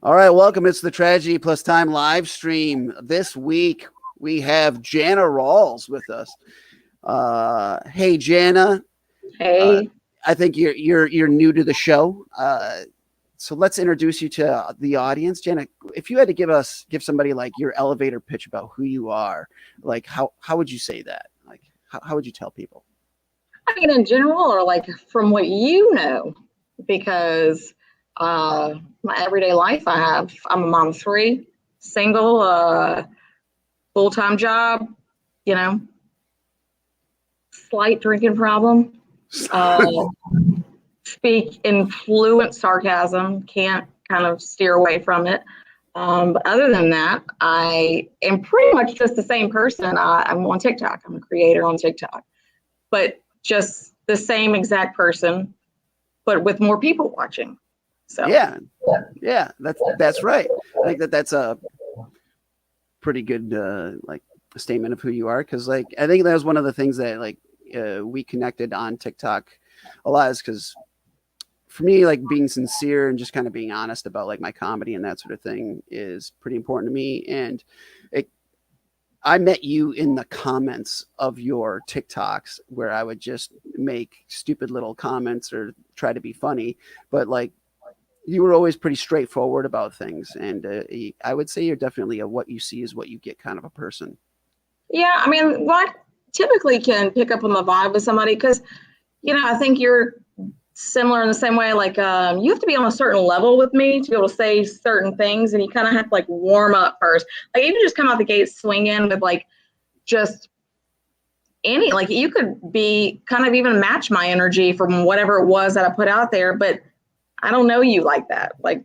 All right, welcome. It's the Tragedy+Time live stream. This week we have Jana Rawls with us. Hey, Jana. Hey. I think you're new to the show, so let's introduce you to the audience. Jana, if you had to give somebody like your elevator pitch about who you are, like how would you say that? Like how would you tell people? I mean, in general, or like from what you know, because my everyday life, I'm a mom of three, single, full-time job, you know, slight drinking problem, speak in fluent sarcasm, can't kind of steer away from it. But other than that, I am pretty much just the same person. I'm on TikTok. I'm a creator on TikTok, but just the same exact person, but with more people watching. So yeah, that's right. I think that's a pretty good like statement of who you are, because like I think that was one of the things that like we connected on TikTok a lot, is because for me, like being sincere and just kind of being honest about like my comedy and that sort of thing is pretty important to me. And I met you in the comments of your TikToks where I would just make stupid little comments or try to be funny, but like you were always pretty straightforward about things. And I would say you're definitely a what you see is what you get kind of a person. Yeah, I mean, what typically can pick up on the vibe of somebody, because, I think you're similar in the same way. Like, you have to be on a certain level with me to be able to say certain things, and you kind of have to like warm up first. Like, you can just come out the gate swinging with like just like you could be kind of even match my energy from whatever it was that I put out there, but I don't know you like that. Like,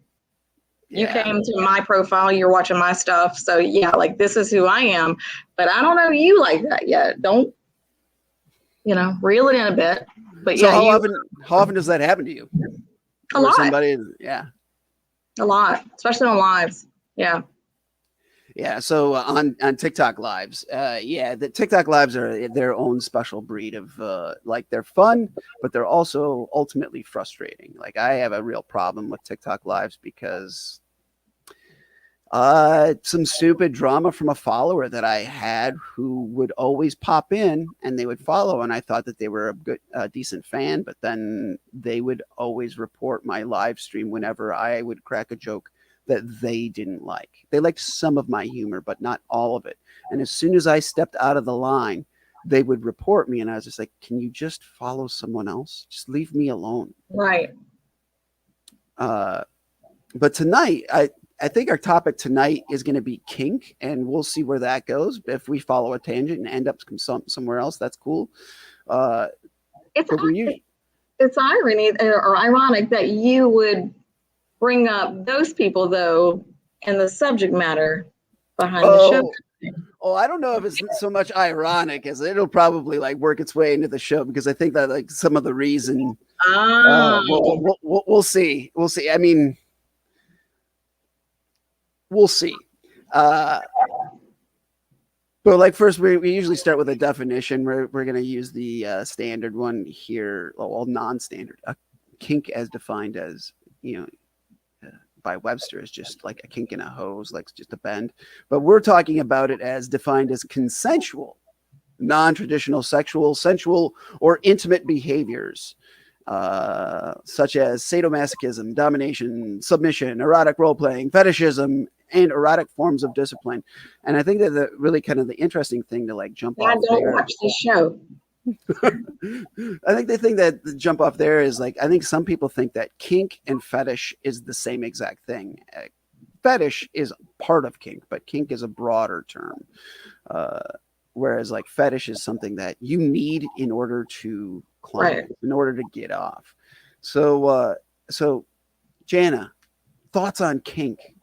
you came to my profile, you're watching my stuff. So yeah, like this is who I am, but I don't know you like that yet. Don't, reel it in a bit. But so yeah, how often does that happen to you? A lot. Somebody, yeah. A lot, especially on lives. Yeah. Yeah. So on TikTok lives, the TikTok lives are their own special breed of like they're fun, but they're also ultimately frustrating. Like I have a real problem with TikTok lives because some stupid drama from a follower that I had who would always pop in and they would follow, and I thought that they were a good, decent fan, but then they would always report my live stream whenever I would crack a joke that they didn't like. They liked some of my humor, but not all of it. And as soon as I stepped out of the line, they would report me, and I was just like, "Can you just follow someone else? Just leave me alone." Right. But tonight, I think our topic tonight is going to be kink, and we'll see where that goes. If we follow a tangent and end up somewhere else, that's cool. It's irony or ironic that you would bring up those people, though, and the subject matter behind the show. Oh, I don't know if it's so much ironic as it'll probably like work its way into the show, because I think that like some of the reason. We'll see. We'll see. I mean, we'll see. But like first, we usually start with a definition. We're going to use the standard one here, well, non-standard. Kink, as defined as by Webster, is just like a kink in a hose, like just a bend. But we're talking about it as defined as consensual, non-traditional sexual, sensual, or intimate behaviors, such as sadomasochism, domination, submission, erotic role-playing, fetishism, and erotic forms of discipline. And I think that the really kind of the interesting thing to like jump off there. I don't watch the show. I think the thing that jump off there is like, I think some people think that kink and fetish is the same exact thing. Fetish is part of kink, but kink is a broader term. Whereas like fetish is something that you need in order to climb, right, in order to get off. So Jana, thoughts on kink?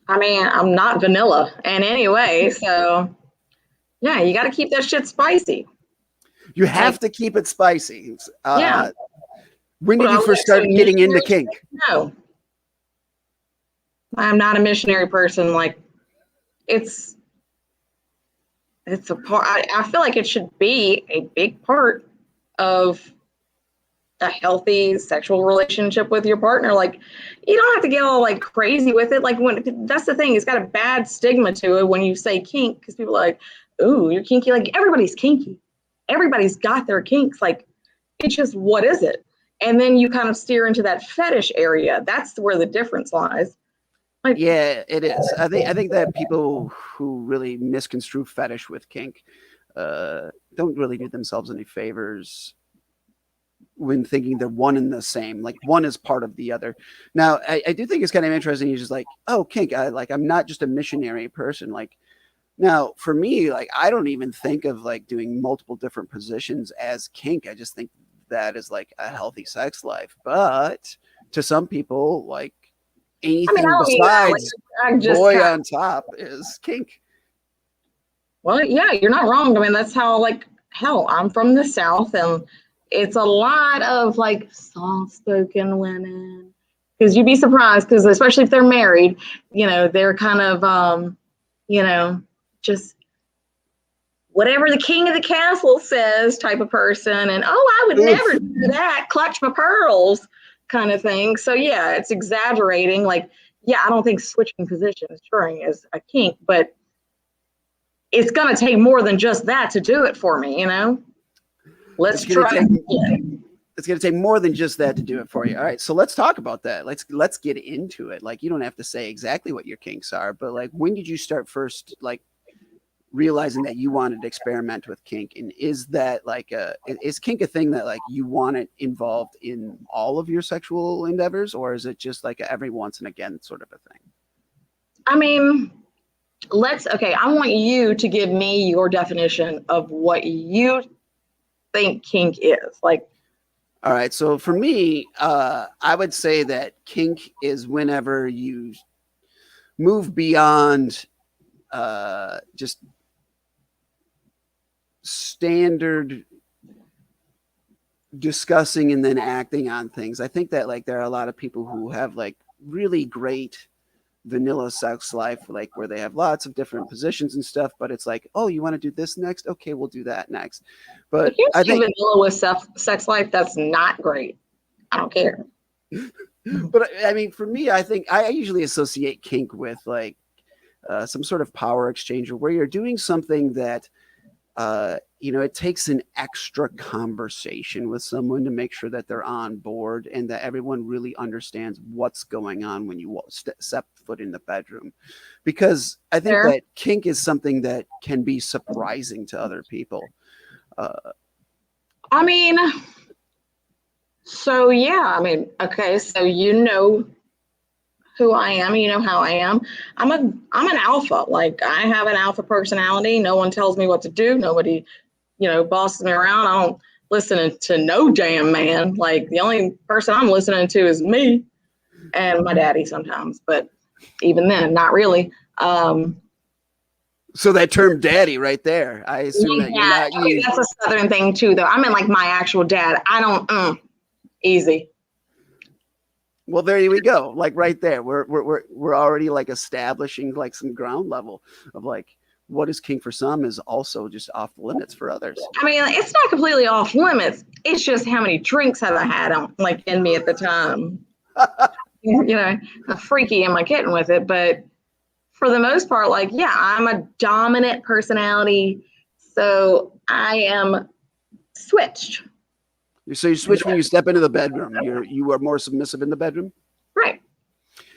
I mean, I'm not vanilla in any way, so yeah, you got to keep that shit spicy. You have to keep it spicy. Yeah. When did you first start getting into kink? No, I'm not a missionary person. Like, it's a part. I feel like it should be a big part of a healthy sexual relationship with your partner. Like, you don't have to get all like crazy with it. Like, when that's the thing, it's got a bad stigma to it when you say kink, because people are like, ooh, you're kinky. Like, everybody's kinky. Everybody's got their kinks. Like, it's just, what is it? And then you kind of steer into that fetish area. That's where the difference lies. Like, Yeah, it is. I think that people who really misconstrue fetish with kink don't really do themselves any favors when thinking they're one and the same. Like, one is part of the other. Now, I do think it's kind of interesting. You're just like, oh, kink. I'm not just a missionary person. Like, now for me, like, I don't even think of like doing multiple different positions as kink. I just think that is like a healthy sex life. But to some people, like, anything besides boy on top is kink. Well, yeah, you're not wrong. I mean, that's how, like, hell, I'm from the South, and it's a lot of like soft-spoken women. Because you'd be surprised, because especially if they're married, they're kind of, just whatever the king of the castle says type of person. And, oh, I would never do that, clutch my pearls kind of thing. So, yeah, it's exaggerating. Like, yeah, I don't think switching positions during is a kink, but it's going to take more than just that to do it for me, Let's try. It's going to take more than just that to do it for you. All right, so let's talk about that. Let's get into it. Like, you don't have to say exactly what your kinks are, but like, when did you start first, like, realizing that you wanted to experiment with kink? And is that like is kink a thing that like you want it involved in all of your sexual endeavors, or is it just like a every once and again sort of a thing? I mean, I want you to give me your definition of what you think kink is. Like, all right, so for me, I would say that kink is whenever you move beyond just standard discussing and then acting on things. I think that like there are a lot of people who have like really great vanilla sex life, like where they have lots of different positions and stuff, but it's like, oh, you want to do this next? Okay, we'll do that next. But if you I think vanilla with sex life, that's not great. I don't care. But I mean, for me, I think I usually associate kink with like some sort of power exchange, where you're doing something that it takes an extra conversation with someone to make sure that they're on board and that everyone really understands what's going on when you step foot in the bedroom. Because I think that kink is something that can be surprising to other people. I mean, so yeah, okay, so who I am, how I am. I'm an alpha. Like, I have an alpha personality. No one tells me what to do. Nobody, bosses me around. I don't listen to no damn man. Like, the only person I'm listening to is me and my daddy sometimes, but even then, not really. So that term daddy right there, I assume that you're not using. That's a Southern thing too, though. I mean, like, my actual dad. I don't, easy. Well, there we go. Like, right there, we're already like establishing like some ground level of like what is kink for some is also just off the limits for others. I mean, it's not completely off limits. It's just how many drinks have I had in me at the time. How freaky am I getting with it? But for the most part, like, yeah, I'm a dominant personality, so I am switched. So you switch when you step into the bedroom. You are more submissive in the bedroom, right?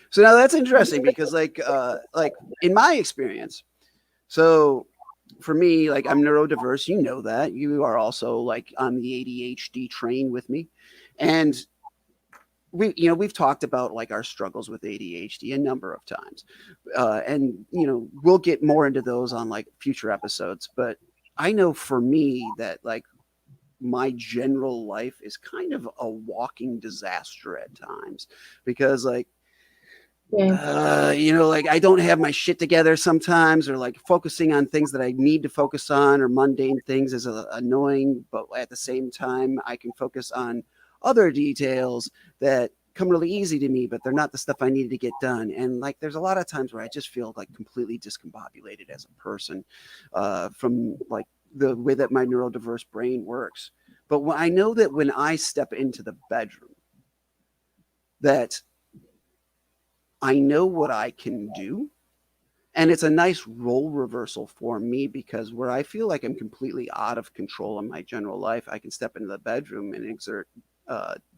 So now that's interesting because like in my experience, so for me, like, I'm neurodiverse. You know that. You are also like on the ADHD train with me, and we've talked about like our struggles with ADHD a number of times, and we'll get more into those on like future episodes. But I know for me that like my general life is kind of a walking disaster at times because like like I don't have my shit together sometimes, or like focusing on things that I need to focus on or mundane things is annoying, but at the same time I can focus on other details that come really easy to me, but they're not the stuff I needed to get done. And like there's a lot of times where I just feel like completely discombobulated as a person from like the way that my neurodiverse brain works. But I know that when I step into the bedroom, that I know what I can do. And it's a nice role reversal for me, because where I feel like I'm completely out of control in my general life, I can step into the bedroom and exert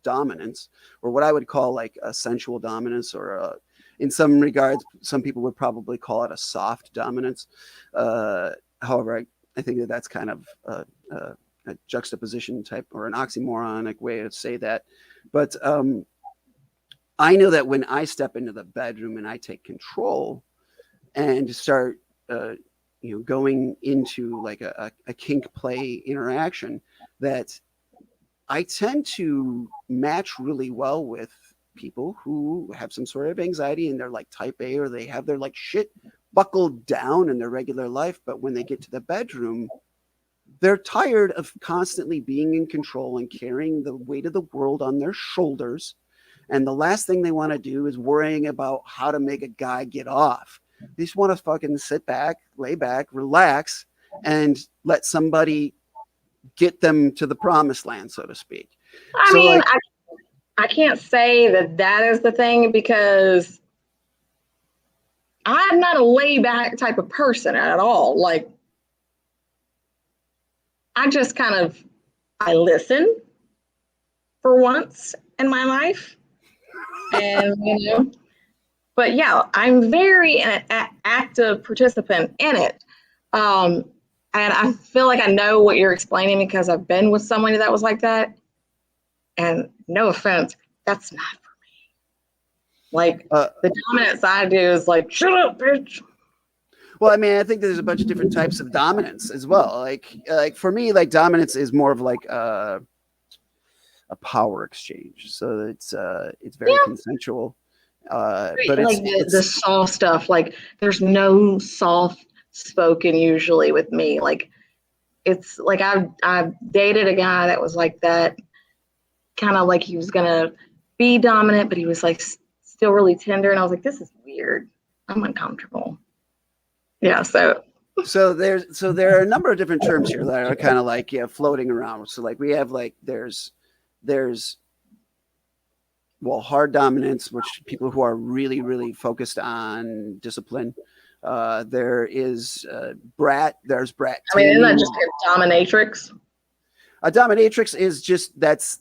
dominance, or what I would call like a sensual dominance, or in some regards, some people would probably call it a soft dominance. However, I think that that's kind of a juxtaposition type, or an oxymoronic way to say that. But I know that when I step into the bedroom and I take control and start, going into like a kink play interaction, that I tend to match really well with people who have some sort of anxiety, and they're like type A, or they have their like shit buckled down in their regular life. But when they get to the bedroom, they're tired of constantly being in control and carrying the weight of the world on their shoulders. And the last thing they want to do is worrying about how to make a guy get off. They just want to fucking sit back, lay back, relax, and let somebody get them to the promised land, so to speak. I mean, I can't say that is the thing, because I'm not a lay back type of person at all. Like, I just I listen for once in my life. And, but yeah, I'm very an active participant in it. And I feel like I know what you're explaining, because I've been with somebody that was like that. And no offense, that's not for me. Like, the dominance I do is like, shut up, bitch. Well, I mean, I think there's a bunch of different types of dominance as well. Like for me, like dominance is more of like a power exchange. So it's very consensual. But like the soft stuff, like there's no soft spoken usually with me. Like, it's like I've dated a guy that was like that, kind of like he was gonna be dominant, but he was like still really tender, and I was like, this is weird. I'm uncomfortable. Yeah, so there are a number of different terms here that are kind of like floating around. So like we have like there's hard dominance, which people who are really, really focused on discipline. There is brat. There's brat. I mean, isn't that just a dominatrix? A dominatrix is just that's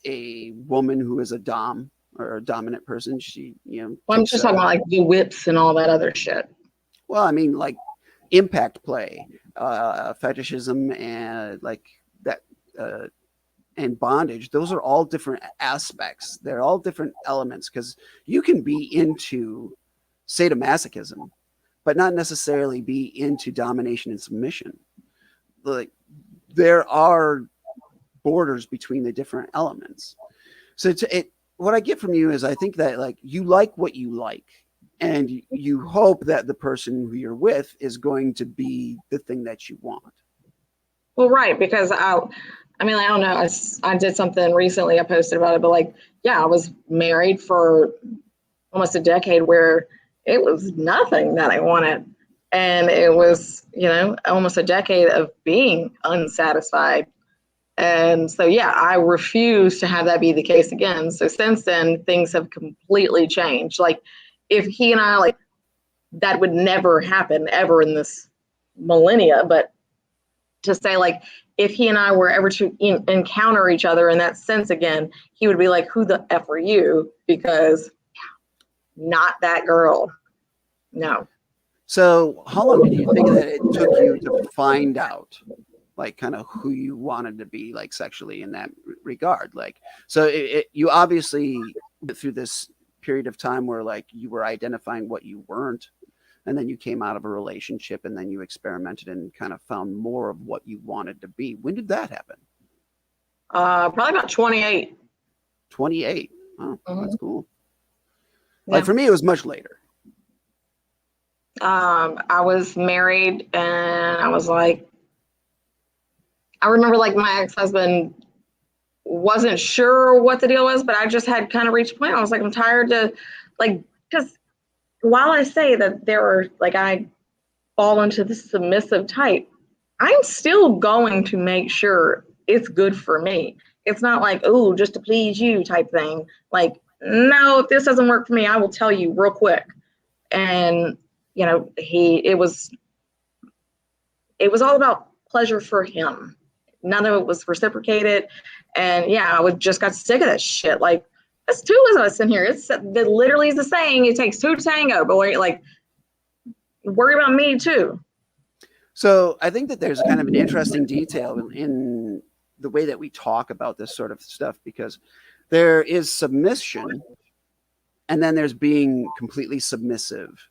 a woman who is a dom, or a dominant person. She, Well, I'm just talking about like the whips and all that other shit. Well, I mean, like impact play, fetishism, and like that. And bondage, those are all different aspects. They're all different elements, because you can be into sadomasochism, but not necessarily be into domination and submission. Like, there are borders between the different elements. So what I get from you is, I think that like you like what you like, and you hope that the person who you're with is going to be the thing that you want. Well, right, because I mean, I don't know. I did something recently. I posted about it, but like, yeah, I was married for almost a decade, where it was nothing that I wanted. And it was, almost a decade of being unsatisfied. And so, yeah, I refuse to have that be the case again. So since then, things have completely changed. Like, if he and I, like, that would never happen ever in this millennia. But to say, like, if he and I were ever to encounter each other in that sense again, he would be like, who the F are you? Because not that girl. No. So how long did you think that it took you to find out, like, kind of who you wanted to be, like, sexually in that regard? Like, so you obviously went through this period of time where, like, you were identifying what you weren't, and then you came out of a relationship, and then you experimented and kind of found more of what you wanted to be. When did that happen? Probably about 28. 28. Oh, that's cool. Yeah. Like, for me, it was much later. I was married, and I was like, I remember like my ex-husband wasn't sure what the deal was, but I just had kind of reached a point. I was like, I'm tired to, like, because while I say that there are, like, I fall into the submissive type, I'm still going to make sure it's good for me. It's not like, oh, just to please you type thing. Like, no, if this doesn't work for me, I will tell you real quick. And, you know, it was all about pleasure for him. None of it was reciprocated. And yeah, I just got sick of that shit. Like, that's two of us in here. It literally is the saying, it takes two to tango, boy. Like, worry about me too. So I think that there's kind of an interesting detail in the way that we talk about this sort of stuff, because there is submission and then there's being completely submissive.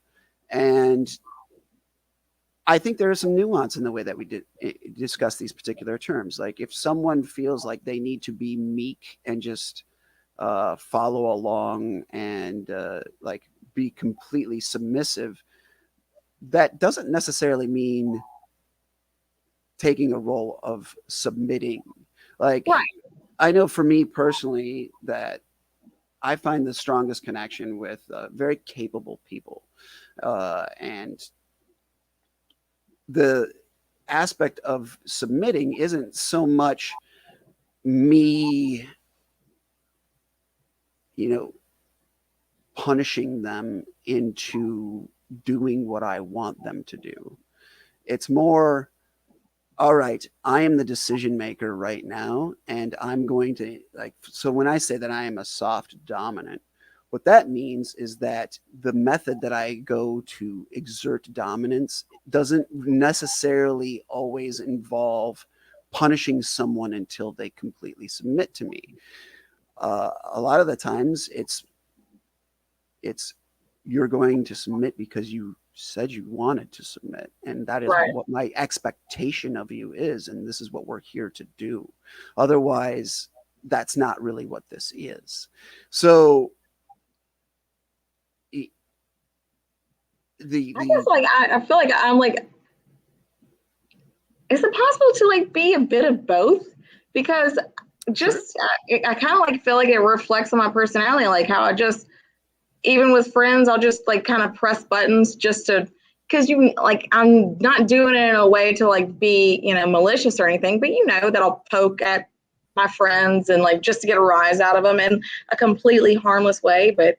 And I think there is some nuance in the way that we discuss these particular terms. Like if someone feels like they need to be meek and just follow along and like be completely submissive, that doesn't necessarily mean taking a role of submitting. Like, right. I know for me personally that I find the strongest connection with very capable people. And the aspect of submitting isn't so much me, you know, punishing them into doing what I want them to do. It's more, all right, I am the decision maker right now, and I'm going to, like, so when I say that I am a soft dominant, what that means is that the method that I go to exert dominance doesn't necessarily always involve punishing someone until they completely submit to me. A lot of the times it's you're going to submit because you said you wanted to submit, and that is right. what my expectation of you is, and this is what we're here to do. Otherwise, that's not really what this is. So I guess like I feel like I'm like, is it possible to like be a bit of both? Because just I kind of like feel like it reflects on my personality, like how I just, even with friends, I'll just like kind of press buttons just to, because you like, I'm not doing it in a way to like be, you know, malicious or anything, but you know that I'll poke at my friends and like just to get a rise out of them in a completely harmless way. But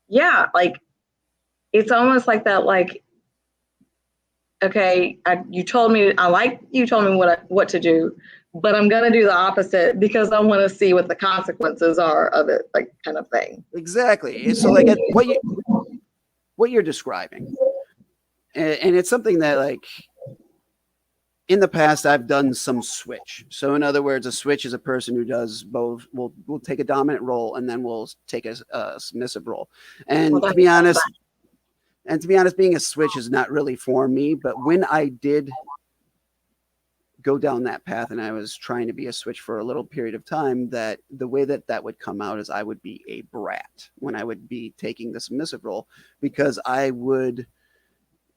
yeah, like it's almost like that, like, okay, you told me what to do, but I'm gonna do the opposite because I want to see what the consequences are of it, like kind of thing. Exactly. So like what you're describing, and it's something that like in the past I've done some switch. So in other words, a switch is a person who does both. Will take a dominant role and then will take a submissive role. And to be honest, being a switch is not really for me. But when I did go down that path and I was trying to be a switch for a little period of time, that the way that would come out is I would be a brat when I would be taking the submissive role, because I would,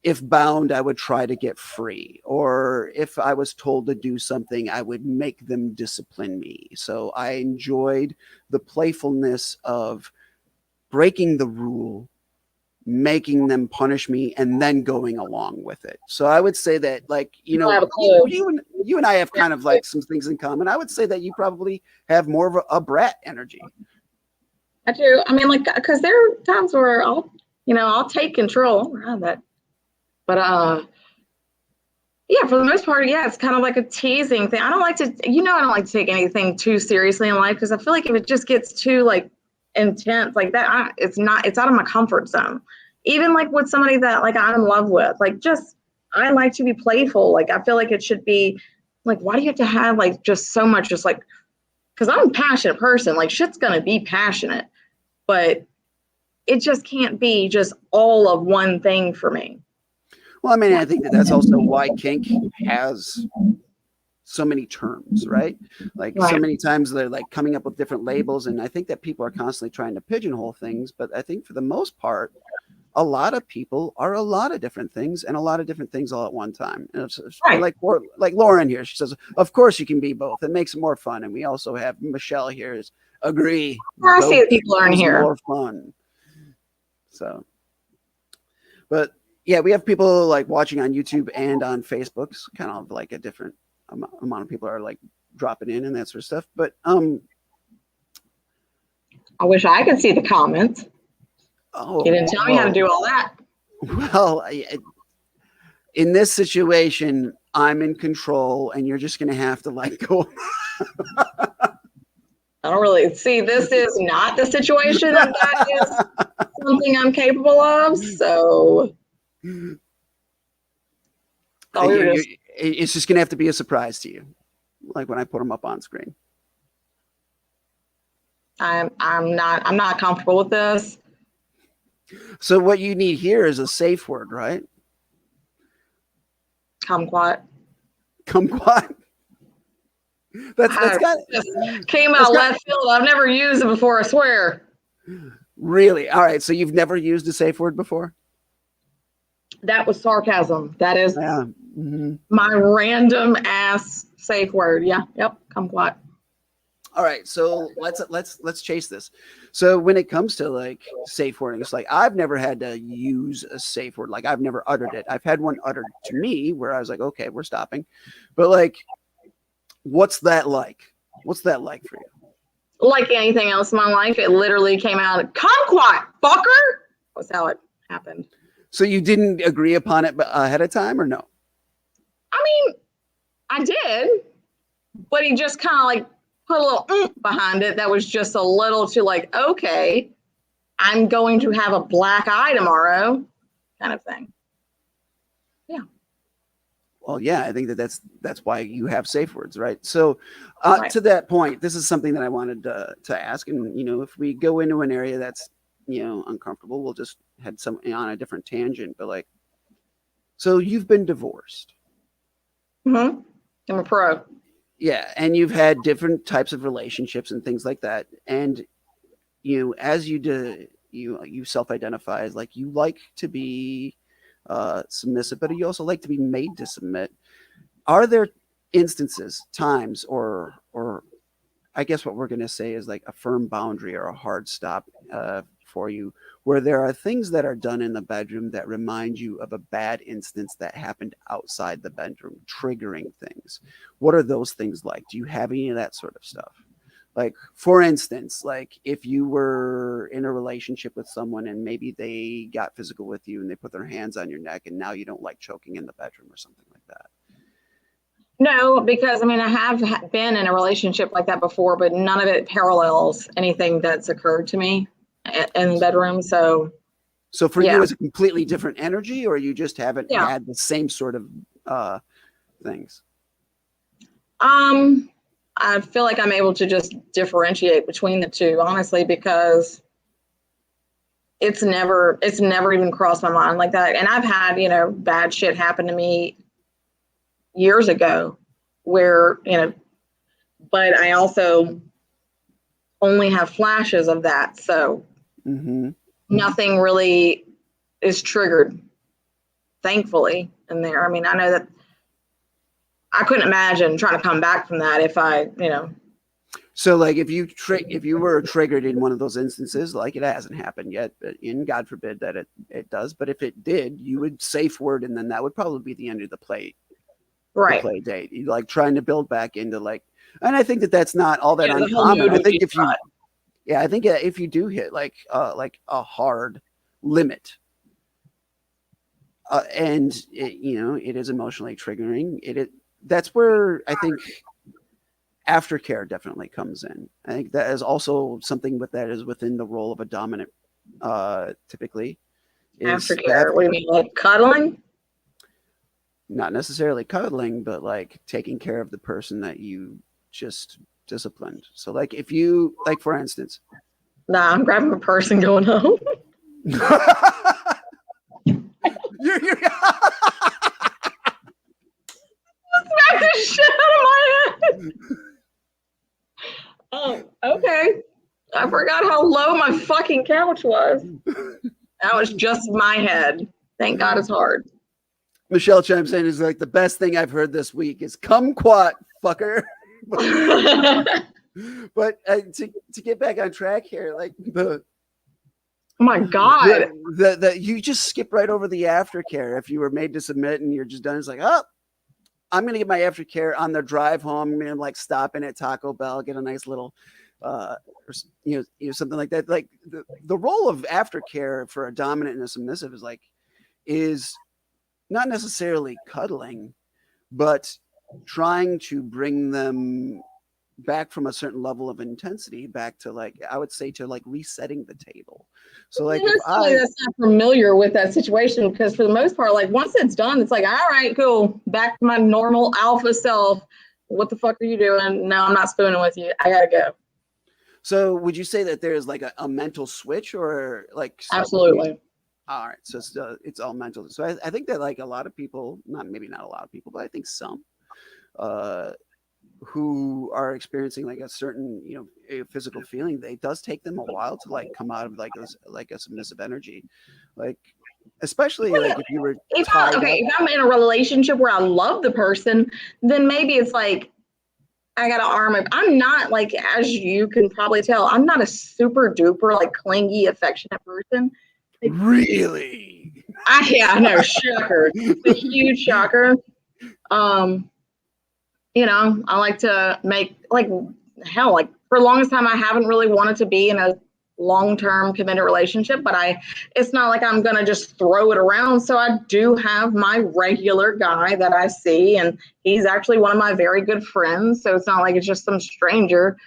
if bound, I would try to get free, or if I was told to do something, I would make them discipline me. So I enjoyed the playfulness of breaking the rule, making them punish me, and then going along with it. So I would say that, like, you know, you and I have kind of like some things in common. I would say that you probably have more of a brat energy. I do. I mean, like, because there are times where I'll take control of that. But yeah, for the most part, yeah, it's kind of like a teasing thing. I don't like to take anything too seriously in life, because I feel like if it just gets too like intense like that, it's out of my comfort zone. Even like with somebody that like I'm in love with, like, just, I like to be playful. Like, I feel like it should be like, why do you have to have like just so much, just like, because I'm a passionate person, like shit's gonna be passionate, but it just can't be just all of one thing for me. Well, I mean, I think that's also why kink has so many terms, right? Like so many times they're like coming up with different labels, and I think that people are constantly trying to pigeonhole things. But I think for the most part, a lot of people are a lot of different things, and a lot of different things all at one time. And it's like Lauren here, she says, "Of course you can be both. It makes it more fun." And we also have Michelle here. Is agree. I see that people are in here. More fun. So, but Yeah, we have people like watching on YouTube and on Facebook. So kind of like a different amount of people are like dropping in and that sort of stuff. But I wish I could see the comments. oh, You didn't tell me how to do all that. Well, in this situation, I'm in control, and you're just going to have to let go. I don't really see, this is not the situation that is something I'm capable of. So it's just going to have to be a surprise to you, like when I put them up on screen. I'm not comfortable with this. So what you need here is a safe word, right? Kumquat. Kumquat. That's got came out left field. I've never used it before, I swear. Really? All right. So you've never used a safe word before? That was sarcasm. That is my random ass safe word. Yeah. Yep. Kumquat. All right. So let's chase this. So when it comes to like safe wording, it's like I've never had to use a safe word. Like I've never uttered it. I've had one uttered to me where I was like, okay, we're stopping. But like, what's that like? What's that like for you? Like anything else in my life, it literally came out, kumquat, fucker. Was how it happened. So you didn't agree upon it ahead of time or no? I mean, I did, but he just kind of like put a little behind it. That was just a little too like, okay, I'm going to have a black eye tomorrow kind of thing. Yeah. Well, yeah, I think that's why you have safe words, right? So right. To that point, this is something that I wanted to ask. And, if we go into an area that's, uncomfortable, we'll just head on a different tangent. But like, so you've been divorced. Mm-hmm. I'm a pro. Yeah. And you've had different types of relationships and things like that. And, as you do, you self-identify as like, you like to be submissive, but you also like to be made to submit. Are there instances, times, or I guess what we're going to say is like a firm boundary or a hard stop for you, where there are things that are done in the bedroom that remind you of a bad instance that happened outside the bedroom, triggering things? What are those things like? Do you have any of that sort of stuff? Like, for instance, like if you were in a relationship with someone and maybe they got physical with you and they put their hands on your neck and now you don't like choking in the bedroom or something like that. No, because I mean, I have been in a relationship like that before, but none of it parallels anything that's occurred to me in the bedroom. So for you, it's a completely different energy, or you just haven't had the same sort of things? I feel like I'm able to just differentiate between the two, honestly, because it's never even crossed my mind like that. And I've had, bad shit happen to me years ago where, but I also only have flashes of that. So nothing really is triggered, thankfully, in there. I mean, I know that I couldn't imagine trying to come back from that if I, So like if you were triggered in one of those instances, like it hasn't happened yet, but God forbid that it does, but if it did, you would safe word, and then that would probably be the end of the play. Right. The play date. You like trying to build back into like, and I think that's not all that uncommon. I think if you do hit like a hard limit, and it is emotionally triggering, that's where I think aftercare definitely comes in. I think that is also something that is within the role of a dominant, typically. Aftercare, what do you mean, like cuddling? Not necessarily cuddling, but like taking care of the person that you just disciplined. So like if you, like for instance. Nah, I'm grabbing a purse and going home. You're Smack the shit out of my head. Oh, okay. I forgot how low my fucking couch was. That was just my head. Thank God it's hard. Michelle chimes in is like, the best thing I've heard this week is kumquat, fucker. But to get back on track here, like Oh my God. The you just skip right over the aftercare. If you were made to submit and you're just done, it's like, oh, I'm going to get my aftercare on the drive home. I'm going to like stop in at Taco Bell, get a nice little, or, something like that. Like the role of aftercare for a dominant and a submissive is not necessarily cuddling, but trying to bring them back from a certain level of intensity back to like, I would say to like resetting the table. So like if that's not familiar with that situation, because for the most part, like once it's done, it's like, all right, cool, back to my normal alpha self. What the fuck are you doing? No, I'm not spooning with you. I gotta go. So would you say that there's like a mental switch or like Absolutely. All right, so it's all mental. So I think that like a lot of people, maybe not a lot of people, but I think some who are experiencing like a certain a physical feeling, it does take them a while to like come out of like a submissive energy, like especially like if you were if I'm in a relationship where I love the person, then maybe it's like I got to arm it. I'm not like, as you can probably tell, I'm not a super duper like clingy, affectionate person. Like, really? I know, shocker. It's a huge shocker. I like to make like hell, like for the longest time I haven't really wanted to be in a long-term committed relationship, but it's not like I'm gonna just throw it around. So I do have my regular guy that I see, and he's actually one of my very good friends. So it's not like it's just some stranger.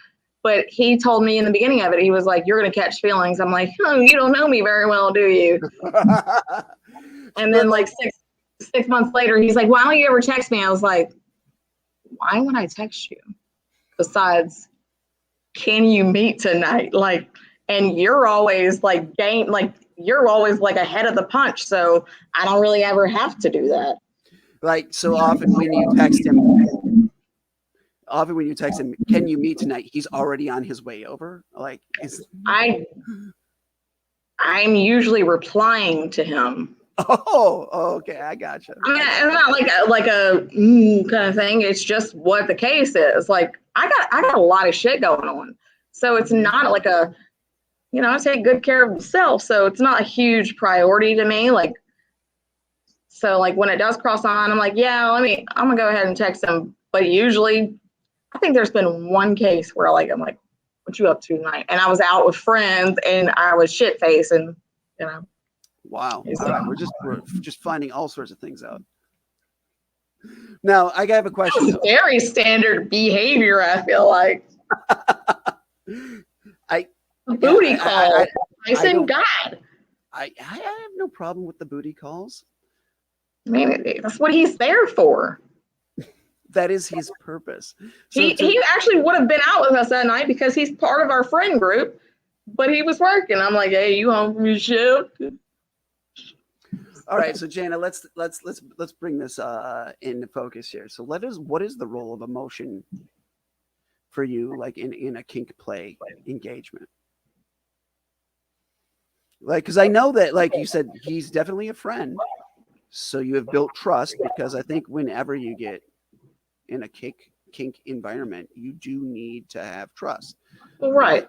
But he told me in the beginning of it, he was like, "You're gonna catch feelings." I'm like, "Oh, you don't know me very well, do you?" And then like 6 months later, he's like, "Why don't you ever text me?" I was like, "Why would I text you? Besides, can you meet tonight?" Like, and you're always like you're always like ahead of the punch. So I don't really ever have to do that. Like, so often when you text him, can you meet tonight? He's already on his way over. Like, I'm usually replying to him. Oh, okay, I gotcha. I mean, it's not like a kind of thing. It's just what the case is. Like, I got a lot of shit going on, so it's not like I take good care of myself, so it's not a huge priority to me. Like, so like when it does cross on, I'm like, yeah, I'm gonna go ahead and text him. But usually, I think there's been one case where I'm like, what you up to tonight? And I was out with friends and I was shit faced, and Wow. All right, we're just finding all sorts of things out. Now, I have a question. Very standard behavior, I feel like. Booty call. Tyson, God. I have no problem with the booty calls. I mean, that's what he's there for. That is his purpose. So he actually would have been out with us that night because he's part of our friend group, but he was working. I'm like, hey, you home from your shift? All right, so Jana, let's bring this into focus here. So what is the role of emotion for you, like in a kink play engagement? Like, because I know that, like you said, he's definitely a friend, so you have built trust. Because I think whenever you get in a kink environment, you do need to have trust, right?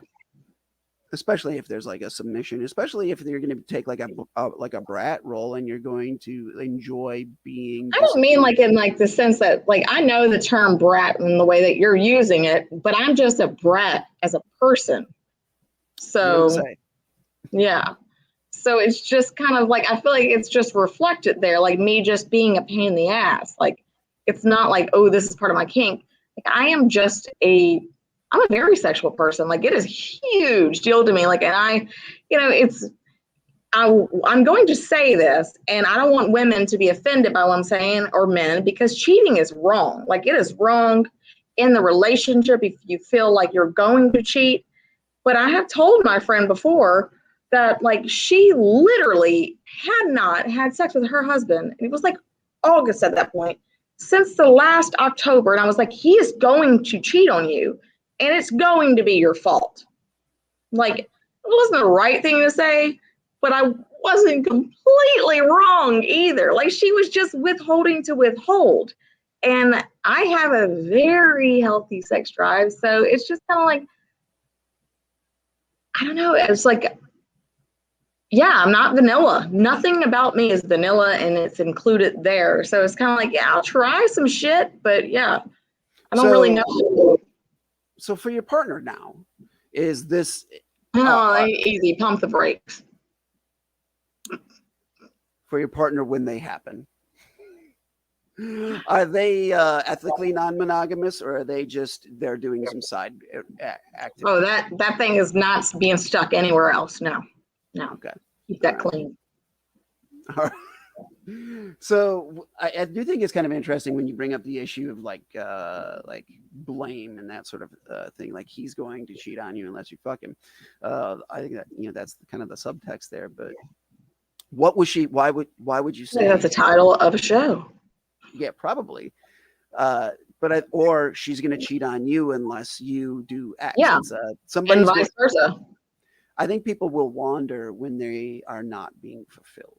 Especially if there's like a submission, especially if you're going to take like a brat role and you're going to enjoy being. I don't mean like in like the sense that like I know the term brat in the way that you're using it, but I'm just a brat as a person. So yeah. So it's just kind of like, I feel like it's just reflected there, like me just being a pain in the ass. Like, it's not like, oh, this is part of my kink. Like, I'm a very sexual person. Like, it is a huge deal to me. Like, and I'm going to say this, and I don't want women to be offended by what I'm saying, or men, because cheating is wrong. Like, it is wrong in the relationship if you feel like you're going to cheat. But I have told my friend before that like she literally had not had sex with her husband. And it was like August at that point, since the last October. And I was like, he is going to cheat on you and it's going to be your fault. Like, it wasn't the right thing to say, but I wasn't completely wrong either. Like, she was just withholding to withhold. And I have a very healthy sex drive. So it's just kind of like, I don't know. It's like, yeah, I'm not vanilla. Nothing about me is vanilla, and it's included there. So it's kind of like, yeah, I'll try some shit, but yeah, I don't really know. So for your partner now, is this No, easy. Pump the brakes. for your partner when they happen? Are they ethically non-monogamous, or are they just they're doing some side activity? Oh, that thing is not being stuck anywhere else. No. Okay. Keep that clean. All right. So I do think it's kind of interesting when you bring up the issue of like blame and that sort of thing. Like he's going to cheat on you unless you fuck him. I think that that's kind of the subtext there. But what was she? Why would you say that's the title of a show? Yeah, probably. Or she's going to cheat on you unless you do X. Yeah, and vice versa. I think people will wander when they are not being fulfilled.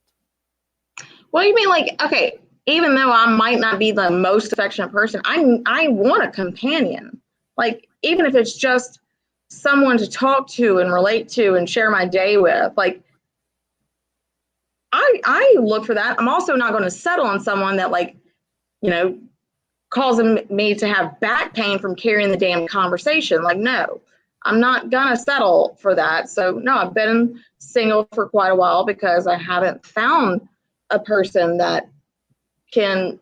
Well, you mean like, okay, even though I might not be the most affectionate person, I want a companion. Like, even if it's just someone to talk to and relate to and share my day with, like, I look for that. I'm also not going to settle on someone that, like, causing me to have back pain from carrying the damn conversation. Like, no, I'm not gonna settle for that. So no, I've been single for quite a while because I haven't found a person that can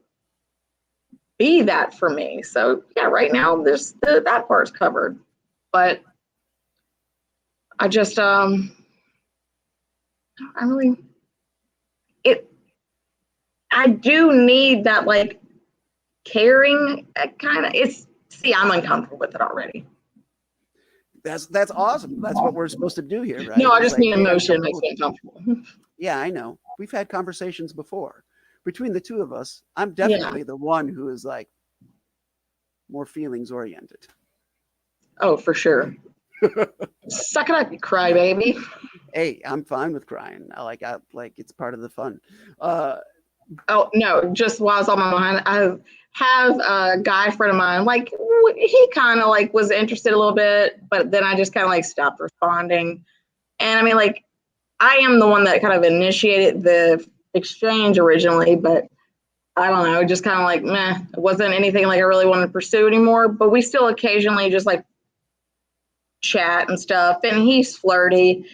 be that for me. So yeah, right now that part's covered. But I just I do need that, like, caring kind of. I'm uncomfortable with it already. That's awesome. That's what we're supposed to do here, right? No, I just need emotion makes me uncomfortable. Yeah, I know. We've had conversations before. Between the two of us, I'm definitely the one who is like more feelings oriented. Oh, for sure. Suck it up, you crybaby. Hey, I'm fine with crying. I like it's part of the fun. Oh no, just while it's on my mind, I have a guy friend of mine, like, he kind of like was interested a little bit, but then I just kind of like stopped responding. And I mean, like, I am the one that kind of initiated the exchange originally, but I don't know, just kind of like, meh, it wasn't anything like I really wanted to pursue anymore, but we still occasionally just like chat and stuff, and he's flirty.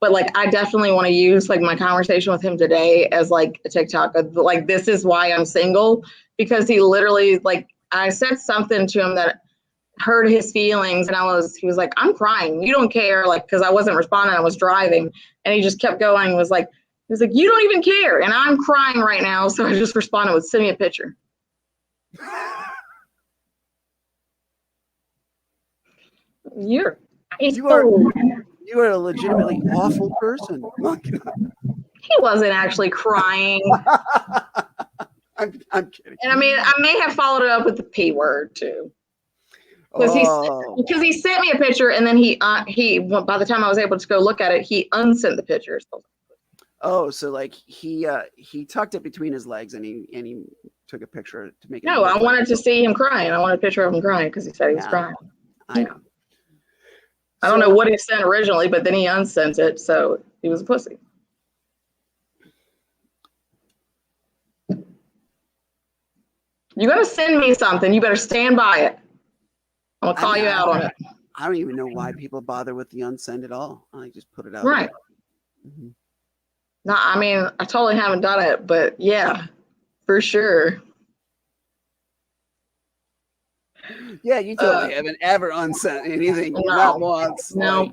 But like, I definitely want to use like my conversation with him today as like a TikTok. Like, this is why I'm single, because he literally, like, I said something to him that hurt his feelings, and he was like, I'm crying. You don't care, like, because I wasn't responding. I was driving, and he just kept going. He was like, you don't even care, and I'm crying right now. So I just responded with, send me a picture. You are a legitimately awful person. He wasn't actually crying. I'm kidding. And I mean, I may have followed it up with the P word too. Because he sent me a picture, and then he by the time I was able to go look at it, he unsent the picture. Oh, so like he tucked it between his legs, and he took a picture to make it. No, I wanted to see him crying. I wanted a picture of him crying because he said he was crying. I know. I don't know what he sent originally, but then he unsent it, so he was a pussy. You gotta send me something. You better stand by it. I'm gonna call you out on it. I don't even know why people bother with the unsend at all. I just put it out. Right. Mm-hmm. No, I mean, I totally haven't done it, but yeah, for sure. Yeah, you totally haven't ever unsent anything. No, not once. No.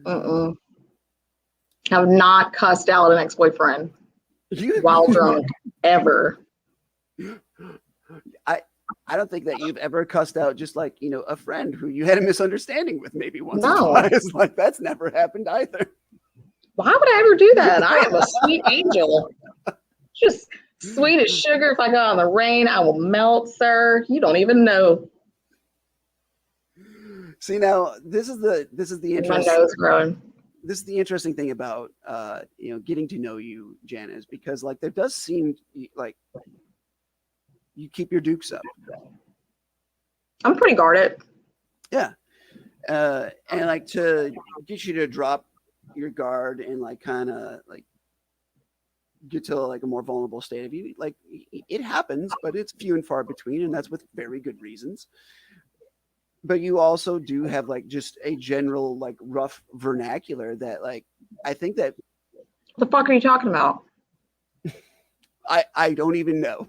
Like... I've not cussed out an ex-boyfriend while drunk, ever. I don't think that you've ever cussed out just like, a friend who you had a misunderstanding with maybe once or twice. Like, that's never happened either. Why would I ever do that? I am a sweet angel. Just sweet as sugar. If I go out in the rain, I will melt, sir. You don't even know. See, now this is the interesting. My nose growing. This is the interesting thing about getting to know you, Jana, is because like there does seem like you keep your dukes up. I'm pretty guarded. Yeah. And like to get you to drop your guard and like kind of like get to like a more vulnerable state of you. Like it happens, but it's few and far between, and that's with very good reasons. But you also do have like just a general like rough vernacular that like I think that The fuck are you talking about? I don't even know.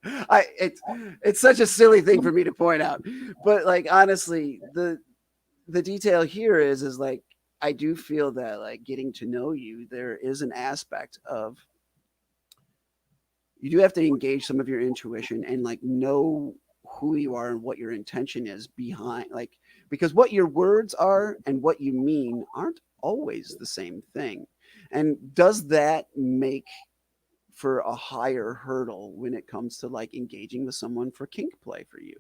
It's such a silly thing for me to point out, but like honestly, the detail here is like I do feel that like getting to know you, there is an aspect of you do have to engage some of your intuition and like know who you are and what your intention is behind like because what your words are and what you mean aren't always the same thing. And does that make for a higher hurdle when it comes to like engaging with someone for kink play for you?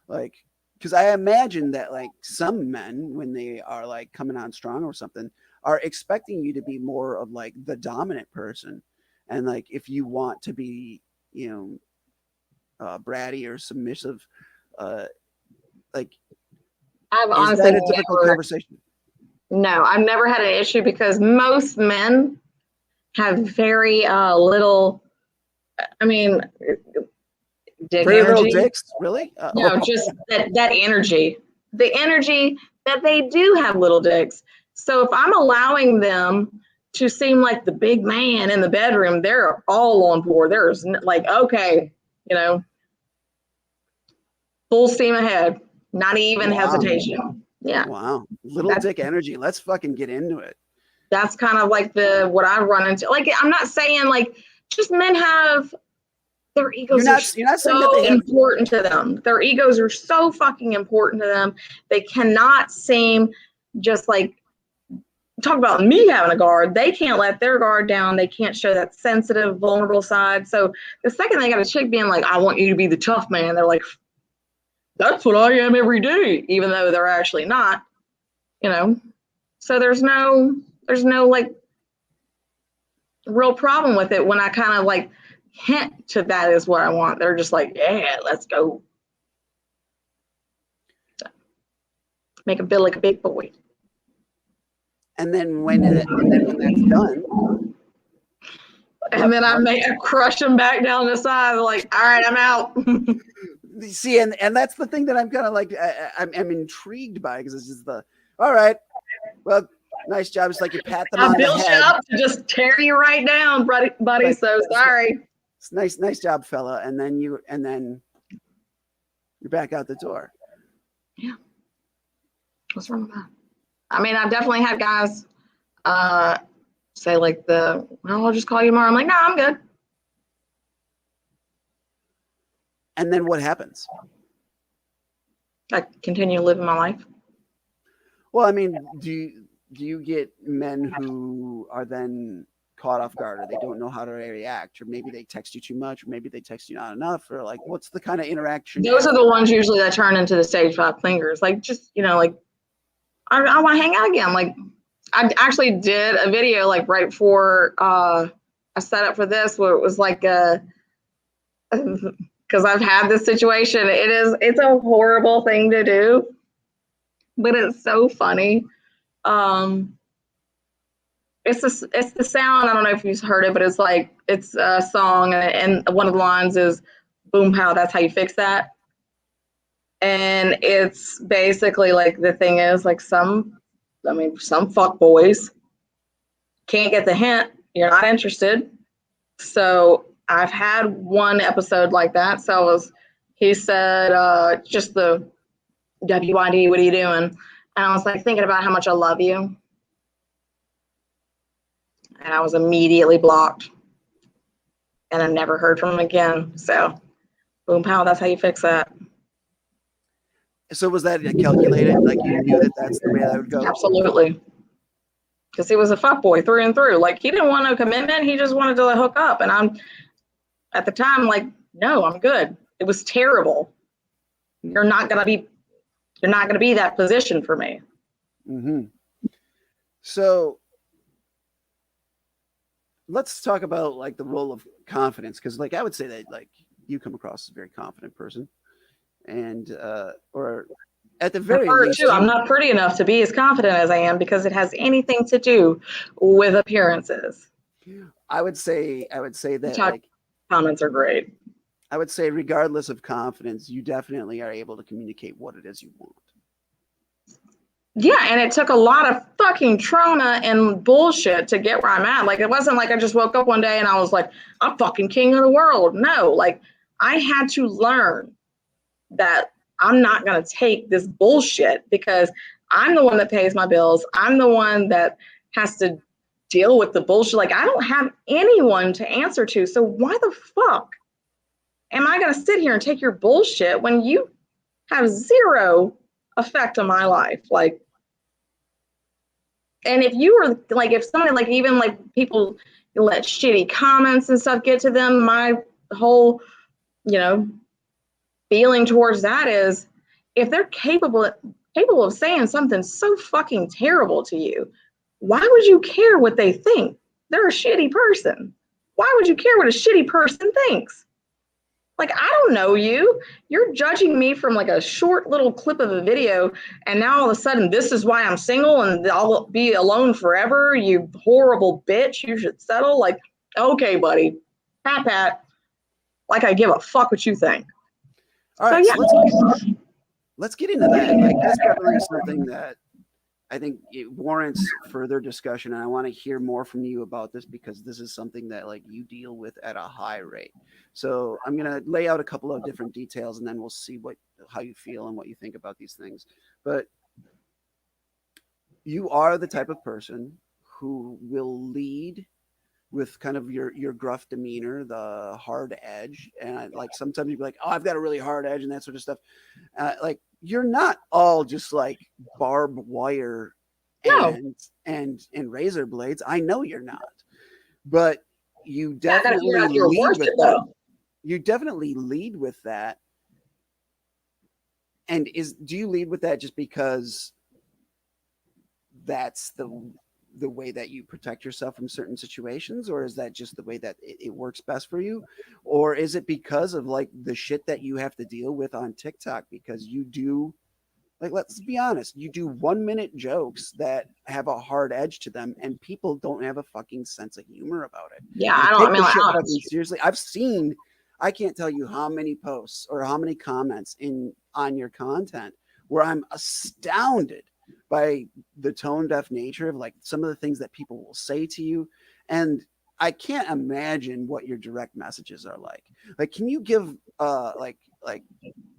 Like because I imagine that like some men when they are like coming on strong or something are expecting you to be more of like the dominant person. And like if you want to be, you know, bratty or submissive, uh, like I've is honestly that a difficult conversation? No, I've never had an issue because most men have very little. I mean, dick Very little energy. dicks, really? No, just that energy. The energy that they do have little dicks. So if I'm allowing them to seem like the big man in the bedroom, they're all on board. There's like, okay, you know, full steam ahead, not even hesitation. Yeah. Wow. Little dick energy. Let's fucking get into it. That's kind of like what I run into. Like, I'm not saying like just men have their egos you're not saying that so they have important to them. Their egos are so fucking important to them. They cannot seem just like talk about me having a guard. They can't let their guard down. They can't show that sensitive, vulnerable side. So the second they got a chick being like, I want you to be the tough man, they're like, that's what I am every day, even though they're actually not, you know. So there's no like real problem with it when I kind of like hint to that is what I want. They're just like, yeah, let's go. So, make them feel like a big boy. and then when that's done. And then I crush them back down the side, like, all right, I'm out. See, and that's the thing that I'm kind of like I'm intrigued by because it's just all right, well, nice job. It's like you pat them on the head. I built you up to just tear you right down, buddy. Like, so sorry. It's nice job, fella. And then you're back out the door. Yeah. What's wrong with that? I mean, I've definitely had guys say like well, I'll just call you tomorrow. I'm like, no, I'm good. And then what happens? I continue living my life. Well, I mean, do you get men who are then caught off guard or they don't know how to react, or maybe they text you too much, or maybe they text you not enough, or like what's the kind of interaction? Those are the ones usually that turn into the stage 5 clingers. Like, just, you know, like I want to hang out again. Like, I actually did a video like right before I set up for this where it was like because I've had this situation. It's a horrible thing to do, but it's so funny. It's the sound. I don't know if you've heard it, but it's like it's a song, and one of the lines is "Boom pow." That's how you fix that. And it's basically like the thing is like some fuck boys can't get the hint. You're not interested. So I've had one episode like that. So he said, just the WID, what are you doing? And I was like thinking about how much I love you. And I was immediately blocked. And I never heard from him again. So boom pow, that's how you fix that. So was that calculated? Like you knew that that's the way that would go? Absolutely. Because he was a fuckboy through and through. Like, he didn't want no commitment. He just wanted to hook up. And I'm, at the time, like, no, I'm good. It was terrible. You're not gonna be that position for me. Mm-hmm. So let's talk about like the role of confidence, because like I would say that like you come across as a very confident person, and at the very Or least, two, I'm not pretty enough to be as confident as I am because it has anything to do with appearances. I would say that like comments are great. I would say regardless of confidence, you definitely are able to communicate what it is you want. Yeah, and it took a lot of fucking trauma and bullshit to get where I'm at. Like, it wasn't like I just woke up one day and I was like, I'm fucking king of the world. No, like, I had to learn that I'm not going to take this bullshit because I'm the one that pays my bills. I'm the one that has to deal with the bullshit. Like, I don't have anyone to answer to. So why the fuck am I going to sit here and take your bullshit when you have zero effect on my life? Like, and if you were like, if somebody like, even like people let shitty comments and stuff get to them, my whole, feeling towards that is, if they're capable of saying something so fucking terrible to you, why would you care what they think? They're a shitty person. Why would you care what a shitty person thinks? Like, I don't know you. You're judging me from like a short little clip of a video, and now all of a sudden this is why I'm single and I'll be alone forever. You horrible bitch. You should settle. Like, okay, buddy. Pat. Like, I give a fuck what you think. All right, so let's get into that. Like, that's definitely something that I think it warrants further discussion, and I want to hear more from you about this because this is something that like you deal with at a high rate. So I'm gonna lay out a couple of different details, and then we'll see how you feel and what you think about these things. But you are the type of person who will lead with kind of your gruff demeanor, the hard edge, and like sometimes you'd be like, "Oh, I've got a really hard edge," and that sort of stuff. Like, you're not all just like barbed wire and razor blades. I know you're not, but you definitely lead with that. You definitely lead with that. And do you lead with that just because that's the way that you protect yourself from certain situations, or is that just the way that it works best for you, or is it because of like the shit that you have to deal with on TikTok? Because you do, like, let's be honest, you do 1 minute jokes that have a hard edge to them, and people don't have a fucking sense of humor about it. Yeah, I don't. I mean, like, fucking seriously. I can't tell you how many posts or how many comments on your content where I'm astounded by the tone deaf nature of like some of the things that people will say to you. And I can't imagine what your direct messages are like. Like, can you give like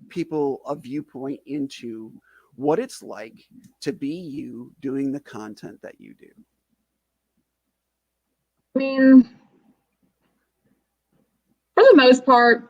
people a viewpoint into what it's like to be you doing the content that you do? I mean, for the most part,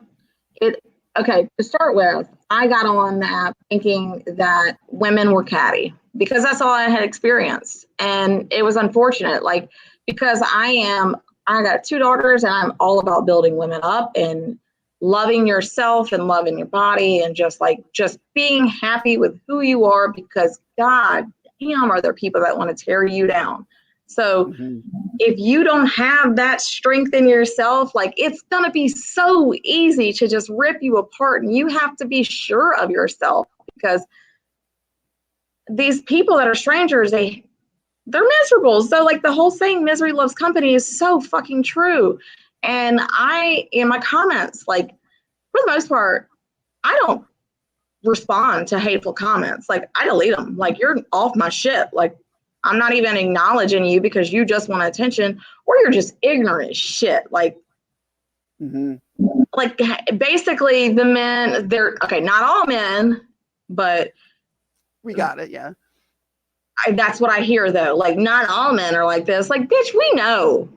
to start with, I got on the app thinking that women were catty because that's all I had experienced. And it was unfortunate, like, because I got 2 daughters and I'm all about building women up and loving yourself and loving your body and just being happy with who you are, because God damn, are there people that want to tear you down. So if you don't have that strength in yourself, like, it's going to be so easy to just rip you apart, and you have to be sure of yourself, because these people that are strangers, they're miserable. So like the whole saying, misery loves company, is so fucking true. And in my comments, like, for the most part, I don't respond to hateful comments. Like, I delete them. Like, you're off my shit. Like, I'm not even acknowledging you because you just want attention, or you're just ignorant as shit. Like, like, basically the men, they're okay. Not all men, but we got it. Yeah. That's what I hear though. Like, not all men are like this. Like, bitch, we know.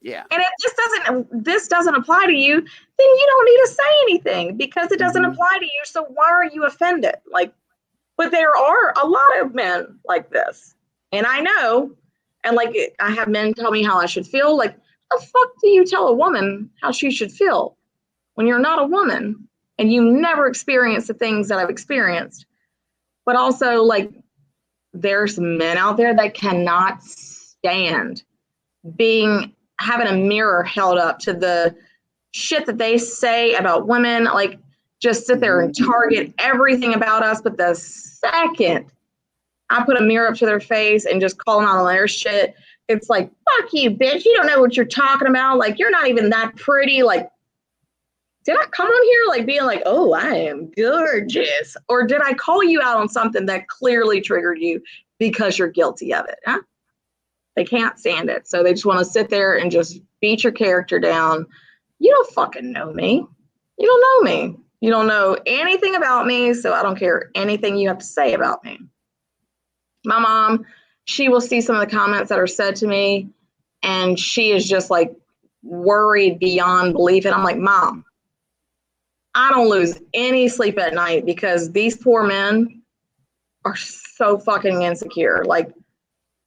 Yeah. And if this doesn't apply to you, then you don't need to say anything because it doesn't apply to you. So why are you offended? Like, but there are a lot of men like this. And I know, and like, I have men tell me how I should feel. Like, the fuck do you tell a woman how she should feel when you're not a woman and you never experience the things that I've experienced? But also, like, there's men out there that cannot stand having a mirror held up to the shit that they say about women. Like, just sit there and target everything about us. But the second I put a mirror up to their face and just call them out on their shit, it's like, fuck you, bitch. You don't know what you're talking about. Like, you're not even that pretty. Like, did I come on here like being like, oh, I am gorgeous? Or did I call you out on something that clearly triggered you because you're guilty of it? Huh? They can't stand it. So they just want to sit there and just beat your character down. You don't fucking know me. You don't know me. You don't know anything about me. So I don't care anything you have to say about me. My mom, she will see some of the comments that are said to me, and she is just like worried beyond belief. And I'm like, Mom, I don't lose any sleep at night because these poor men are so fucking insecure. Like,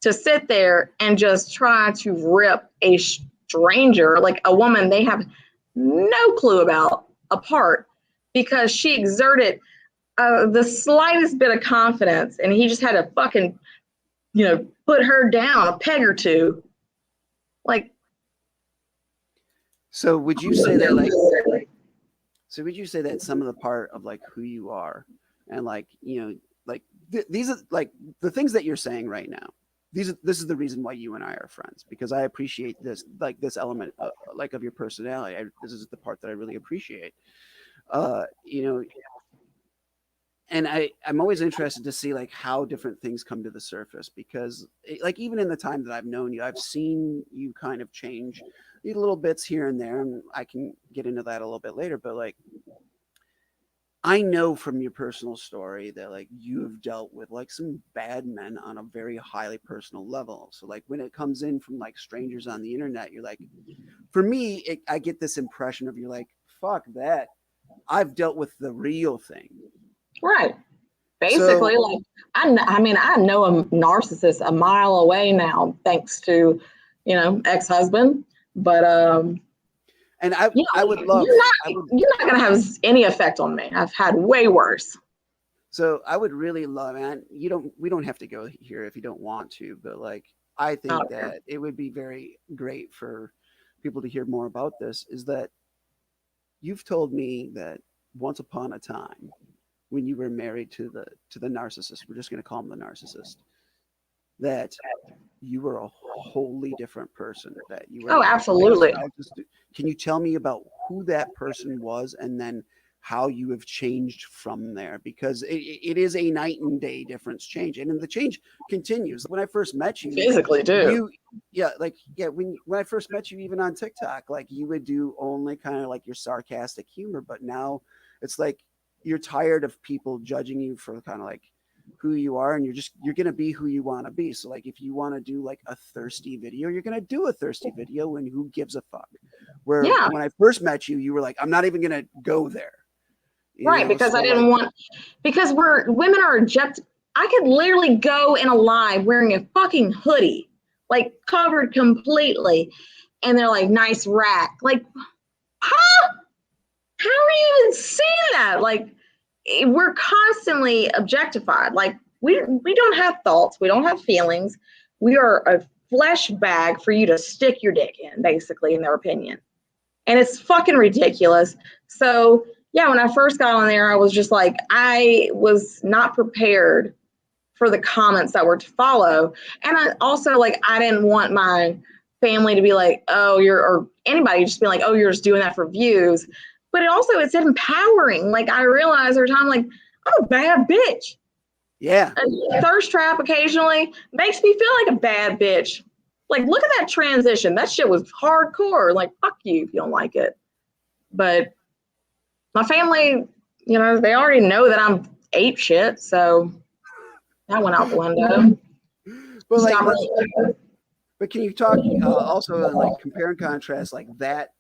to sit there and just try to rip a stranger, like a woman they have no clue about, apart because she exerted the slightest bit of confidence, and he just had to fucking, put her down a peg or two. Like, So would you say that would you say that some of the part of like who you are and like, these are like the things that you're saying right now, this is the reason why you and I are friends, because I appreciate this, like this element of your personality. This is the part that I really appreciate. And I'm always interested to see like how different things come to the surface, because like even in the time that I've known you, I've seen you kind of change these little bits here and there, and I can get into that a little bit later. But like, I know from your personal story that like you have dealt with like some bad men on a very highly personal level. So like when it comes in from like strangers on the internet, you're like, for me, I get this impression of you're like, fuck that. I've dealt with the real thing. right. Basically, So, like, I know a narcissist a mile away now, thanks to, ex-husband. But and I would love, you're not gonna have any effect on me. I've had way worse. so I would really love, and we don't have to go here if you don't want to, but like, I think Okay. that it would be very great for people to hear more about this, is that you've told me that once upon a time when you were married to the narcissist, we're just going to call him the narcissist, that you were a wholly different person, that you were Oh, like, absolutely. can you tell me about who that person was and then how you have changed from there? Because it is a night and day difference change, and then the change continues. When I first met you, Physically too. when I first met you, even on TikTok, like you would do only kind of like your sarcastic humor, but now it's like you're tired of people judging you for kind of like who you are, and you're going to be who you want to be. So like if you want to do like a thirsty video, you're going to do a thirsty video, and who gives a fuck? Where Yeah. when I first met you, you were like, I'm not even going to go there. Right, because so I didn't want, because women are I could literally go in a live wearing a fucking hoodie, like covered completely, and they're like, nice rack. Like, huh? How are you even seeing that? Like, we're constantly objectified. Like, we don't have thoughts, we don't have feelings. We are a flesh bag for you to stick your dick in, basically, in their opinion. And it's fucking ridiculous. So yeah, when I first got on there, I was just like, I was not prepared for the comments that were to follow. And I also, like, I didn't want my family to be like, oh, or anybody just be like, oh, you're just doing that for views. But it's empowering. Like, I realized over time, like, I'm a bad bitch. Yeah. A thirst trap occasionally makes me feel like a bad bitch. Like, look at that transition. That shit was hardcore. Like, fuck you if you don't like it. But my family, they already know that I'm ape shit. So that went out the window. But like, but can you talk also like compare and contrast like that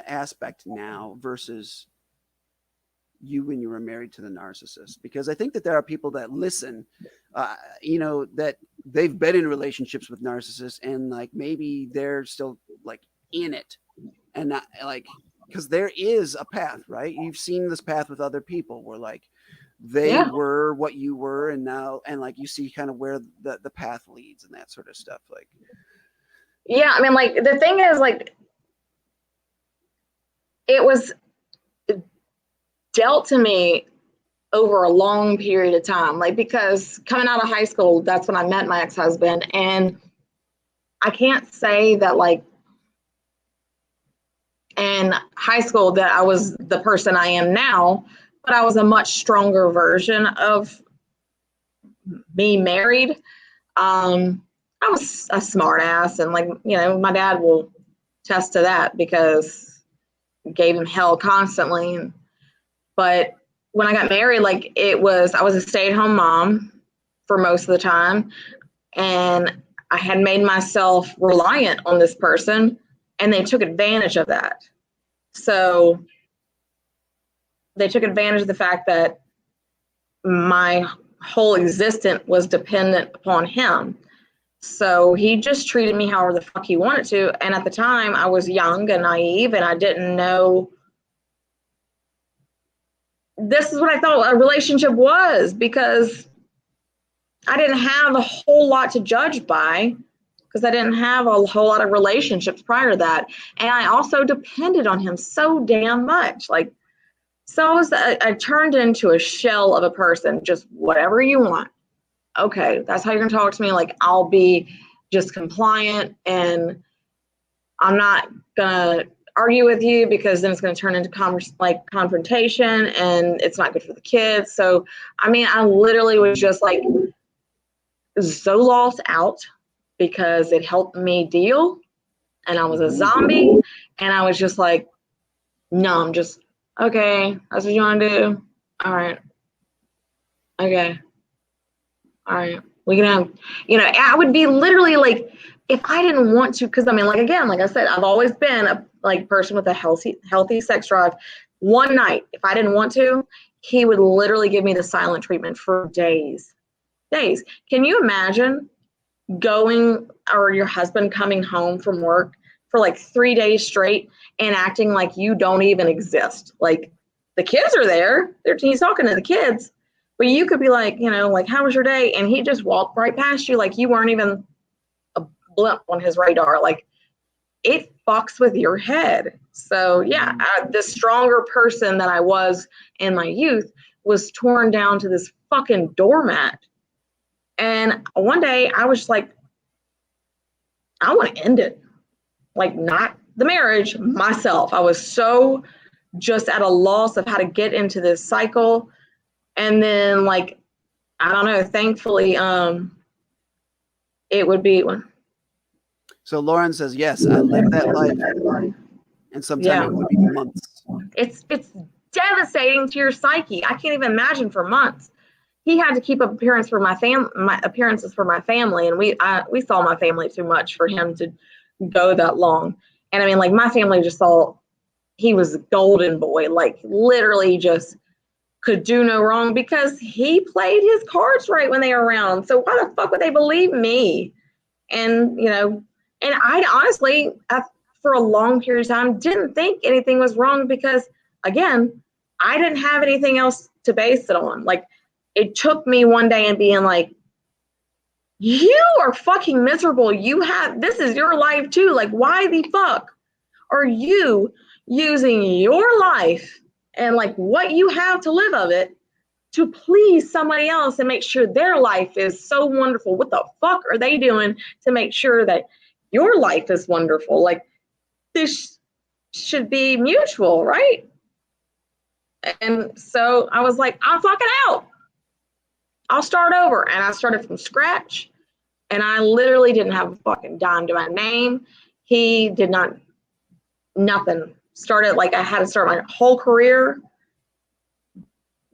aspect now versus you when you were married to the narcissist? Because I think that there are people that listen, that they've been in relationships with narcissists, and like maybe they're still like in it, and not like, because there is a path, right? You've seen this path with other people where like they were what you were, and now, and like you see kind of where the path leads and that sort of stuff. Like, yeah, I mean, like, the thing is, like, it was dealt to me over a long period of time. Like, because coming out of high school, that's when I met my ex-husband. And I can't say that, like, in high school that I was the person I am now, but I was a much stronger version of me married. I was a smart ass, and, like, you know, my dad will attest to that because I gave him hell constantly. But when I got married, like, I was a stay-at-home mom for most of the time, and I had made myself reliant on this person, and they took advantage of that. So they took advantage of the fact that my whole existence was dependent upon him. So he just treated me however the fuck he wanted to. And at the time, I was young and naive, and I didn't know this is what I thought a relationship was, because I didn't have a whole lot to judge by, because I didn't have a whole lot of relationships prior to that. And I also depended on him so damn much. Like, so I turned into a shell of a person, just whatever you want. Okay, that's how you're gonna talk to me. Like, I'll be just compliant, and I'm not gonna argue with you, because then it's gonna turn into confrontation, and it's not good for the kids. So, I mean, I literally was just like Zoloft out, because it helped me deal, and I was a zombie, and I was just like numb, just, okay, that's what you want to do? All right. Okay. All right. We can have, you know, I would be literally like, if I didn't want to, because I mean, like, again, like I said, I've always been a person with a healthy sex drive. One night, if I didn't want to, he would literally give me the silent treatment for days. Can you imagine going, or your husband coming home from work for like 3 days straight and acting like you don't even exist? Like, the kids are there, he's talking to the kids, but you could be like, you know, like, how was your day? And he just walked right past you like you weren't even a blimp on his radar. Like, it fucks with your head. So yeah, the stronger person that I was in my youth was torn down to this fucking doormat. And one day I was like, I want to end it. Like, not the marriage, myself. I was so just at a loss of how to get into this cycle. And then, like, I don't know, thankfully, it would be one. So Lauren says, yes, I lived that life. And sometimes it would be months. It's devastating to your psyche. I can't even imagine for months. He had to keep appearances for my family, and we saw my family too much for him to go that long. And I mean, like, my family just saw he was a golden boy, like, literally just could do no wrong, because he played his cards right when they were around. So why the fuck would they believe me? And, you know, and I honestly, for a long period of time, didn't think anything was wrong, because, again, I didn't have anything else to base it on. Like, it took me one day and being like, you are fucking miserable. This is your life too. Like, why the fuck are you using your life and, like, what you have to live of it to please somebody else and make sure their life is so wonderful? What the fuck are they doing to make sure that your life is wonderful? Like, this should be mutual, right? And so I was like, I'm fucking out. I'll start over. And I started from scratch, and I literally didn't have a fucking dime to my name. He did not, nothing. Started, like, I had to start my whole career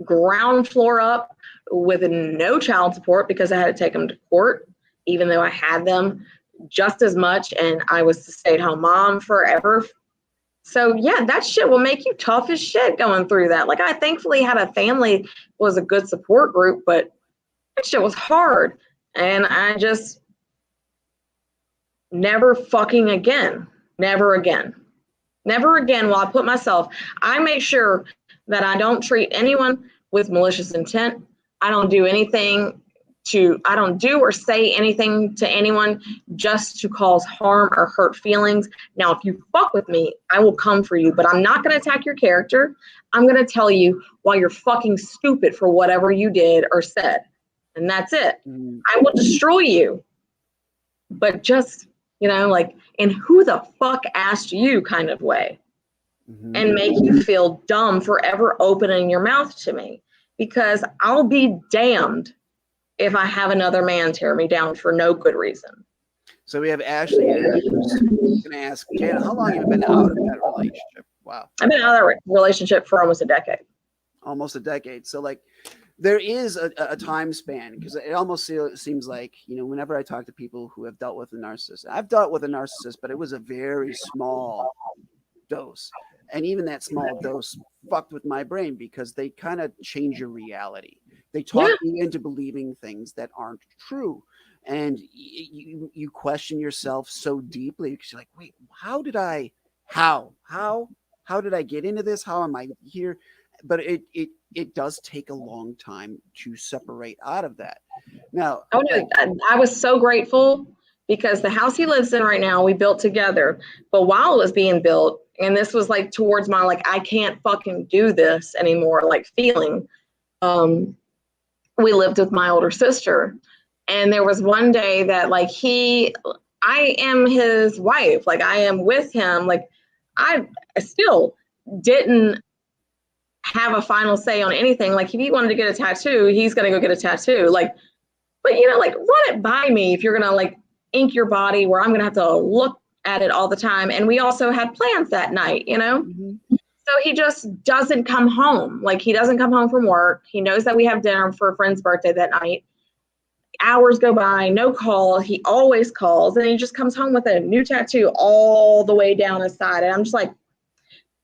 ground floor up with no child support, because I had to take them to court, even though I had them just as much, and I was a stay-at-home mom forever. So yeah, that shit will make you tough as shit going through that. Like, I thankfully had a family, was a good support group, but that shit was hard. And I just never fucking again. Never again. Never again will I put myself. I make sure that I don't treat anyone with malicious intent. I don't do anything I don't do or say anything to anyone just to cause harm or hurt feelings. Now, if you fuck with me, I will come for you, but I'm not going to attack your character. I'm going to tell you why you're fucking stupid for whatever you did or said. And that's it. I will destroy you. But just, like, in who the fuck asked you kind of way. And make you feel dumb for ever opening your mouth to me. Because I'll be damned if I have another man tear me down for no good reason. So we have Ashley who's going to ask, Jana, how long have you been out of that relationship? Wow. I've been out of that relationship for almost a decade. Almost a decade. So like there is a time span, because it almost seems like, whenever I talk to people who have dealt with a narcissist, I've dealt with a narcissist, but it was a very small dose. And even that small dose fucked with my brain because they kind of change your reality. They talk you into believing things that aren't true. And you question yourself so deeply because you're like, wait, how did I get into this? How am I here? But it does take a long time to separate out of that. Now, I was so grateful because the house he lives in right now, we built together. But while it was being built, and this was like towards my, like, I can't fucking do this anymore, like feeling, we lived with my older sister. And there was one day that like I am his wife, like I am with him. Like I still didn't have a final say on anything. Like if he wanted to get a tattoo, he's going to go get a tattoo. Like, but like run it by me if you're going to like ink your body where I'm going to have to look at it all the time. And we also had plans that night, So he just doesn't come home. Like he doesn't come home from work. He knows that we have dinner for a friend's birthday that night. Hours go by, no call. He always calls, and he just comes home with a new tattoo all the way down his side. And I'm just like,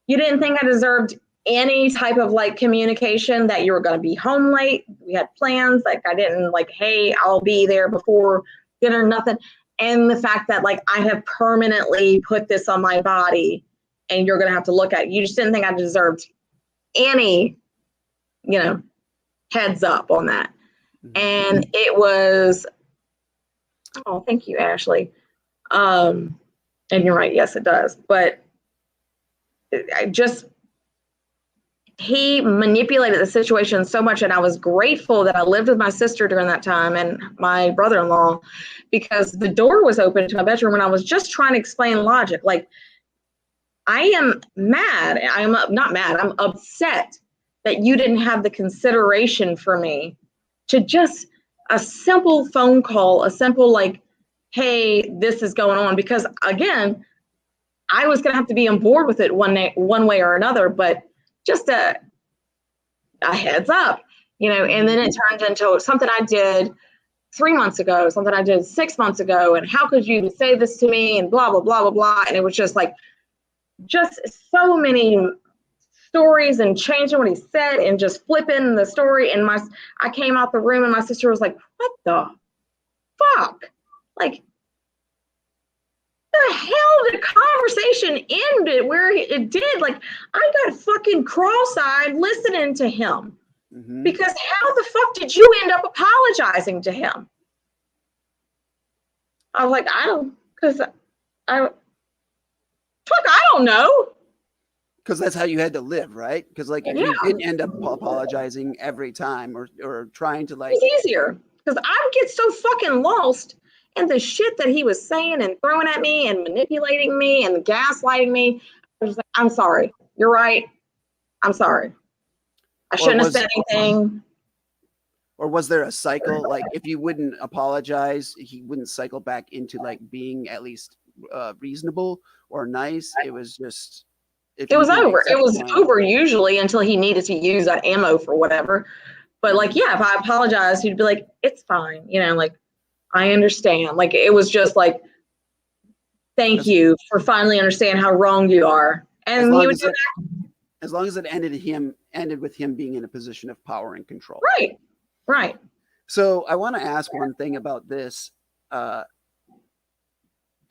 you didn't think I deserved any type of like communication that you were going to be home late? We had plans. Like I didn't like, hey, I'll be there before dinner, nothing. And the fact that like I have permanently put this on my body and you're going to have to look at it. You just didn't think I deserved any, heads up on that. And it was, oh, thank you, Ashley. And you're right. Yes, it does. But he manipulated the situation so much. And I was grateful that I lived with my sister during that time and my brother-in-law, because the door was open to my bedroom and I was just trying to explain logic. Like, I am mad. I'm not mad. I'm upset that you didn't have the consideration for me to just a simple phone call, a simple like, hey, this is going on. Because again, I was going to have to be on board with it one way or another, but just a heads up, and then it turned into something I did 3 months ago, something I did 6 months ago. And how could you say this to me and blah, blah, blah, blah, blah. And it was just like, just so many stories and changing what he said and just flipping the story. And I came out the room and my sister was like, what the fuck? Like, the hell the conversation ended where it did. Like, I got fucking cross-eyed listening to him because how the fuck did you end up apologizing to him? I was like, I don't know. Because that's how you had to live, right? Because like if you didn't end up apologizing every time or trying to like, it's easier because I would get so fucking lost in the shit that he was saying and throwing at me and manipulating me and gaslighting me. I was like, I'm sorry. You're right. I'm sorry. I shouldn't have said anything. Or was there a cycle? Like if you wouldn't apologize, he wouldn't cycle back into like being at least reasonable or nice. It was just. It was over. It was over usually until he needed to use that ammo for whatever. But like, yeah, if I apologized, he'd be like, it's fine. Like, I understand. Like, it was just like, thank you for finally understanding how wrong you are. And he would do that. As long as it ended with him being in a position of power and control. Right. So I want to ask one thing about this.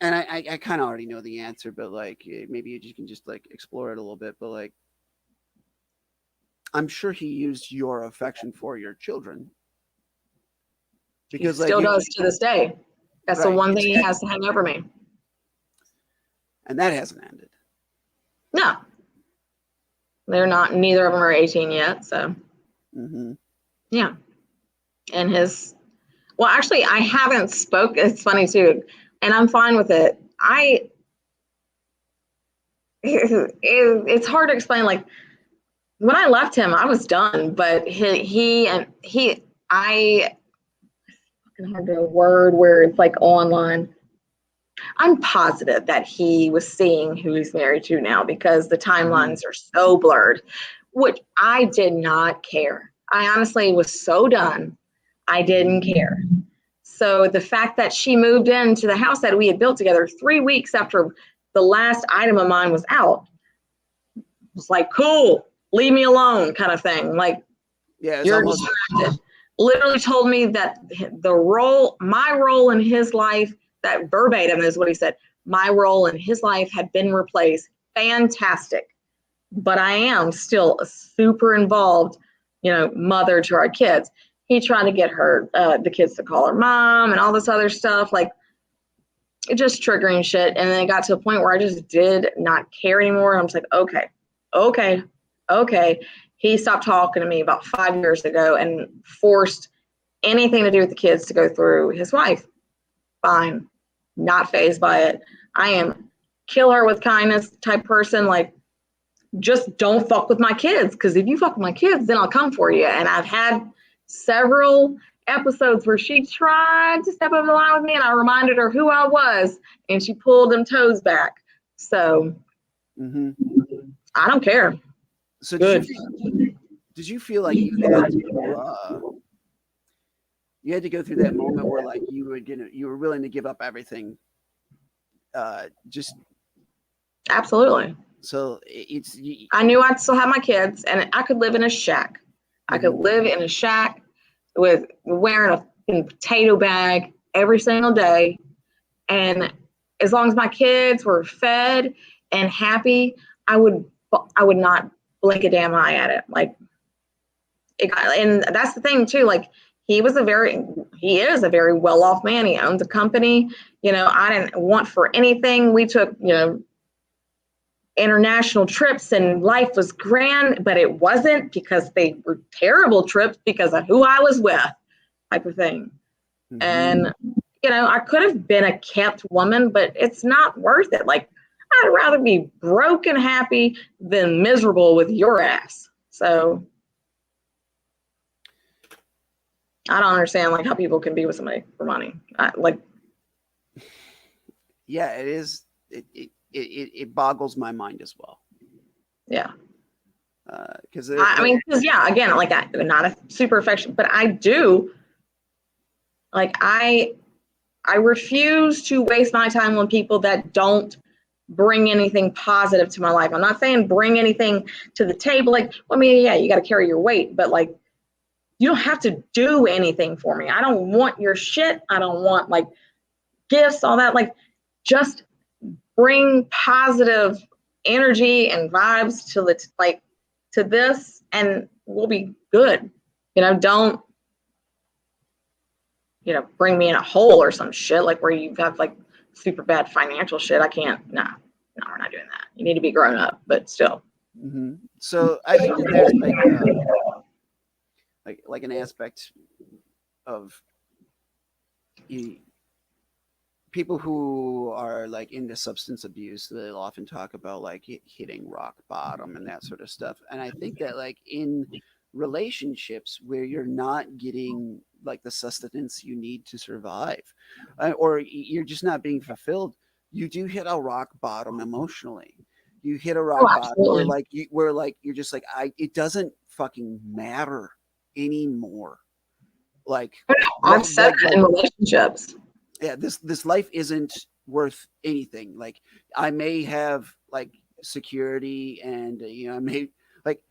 And I kind of already know the answer, but like maybe you can just like explore it a little bit. But like, I'm sure he used your affection for your children. Because he still does to this day. That's the Right. one thing he has to hang over me. And that hasn't ended. No, they're not. Neither of them are 18 yet. So Mm-hmm. yeah, and well, actually, I haven't spoke. It's funny too, and I'm fine with it. It's hard to explain. Like when I left him, I was done. But I can have a word where it's like online. I'm positive that he was seeing who he's married to now because the timelines are so blurred, which I did not care. I honestly was so done. I didn't care. So the fact that she moved into the house that we had built together 3 weeks after the last item of mine was out was like, cool, leave me alone kind of thing. Like, Yeah, you're distracted. Literally told me that my role in his life, that verbatim is what he said, my role in his life had been replaced. Fantastic. But I am still a super involved, mother to our kids. He tried to get the kids to call her mom and all this other stuff, like it just triggering shit. And then it got to a point where I just did not care anymore. I'm just like, okay. He stopped talking to me about 5 years ago and forced anything to do with the kids to go through his wife. Fine. Not fazed by it. I am kill her with kindness type person. Like, just don't fuck with my kids. Because if you fuck with my kids, then I'll come for you. And I've had several episodes where she tried to step over the line with me and I reminded her who I was and she pulled them toes back. So I don't care. So Good. Did you feel like you had to go through that moment where like you were willing to give up everything? Just absolutely. So I knew I'd still have my kids and I could live in a shack. I could live in a shack with wearing a potato bag every single day. And as long as my kids were fed and happy, I would not blink a damn eye at it. Like, and that's the thing too. Like, he is a very well-off man. He owns a company. I didn't want for anything. We took, international trips and life was grand, but it wasn't because they were terrible trips because of who I was with, type of thing. And, I could have been a kept woman, but it's not worth it. Like, I'd rather be broke and happy than miserable with your ass. So I don't understand like how people can be with somebody for money. Yeah, it is. It boggles my mind as well. Yeah. Because again, like I'm not a super affectionate, but I do. Like I refuse to waste my time on people that don't bring anything positive to my life. I'm not saying bring anything to the table. Like, yeah, you got to carry your weight, but like, you don't have to do anything for me. I don't want your shit. I don't want like gifts, all that. Like, just bring positive energy and vibes to this and we'll be good. Don't, bring me in a hole or some shit like where you have like super bad financial shit. I can't. No, we're not doing that. You need to be grown up, but still. So I think that there's like an aspect of people who are like into substance abuse. They'll often talk about like hitting rock bottom and that sort of stuff. And I think that like in relationships where you're not getting like the sustenance you need to survive, or you're just not being fulfilled, you do hit a rock bottom emotionally. You hit a rock bottom where you're just like, it doesn't fucking matter anymore. Like, I've said that in relationships. Yeah, this life isn't worth anything. Like, I may have like security and I may like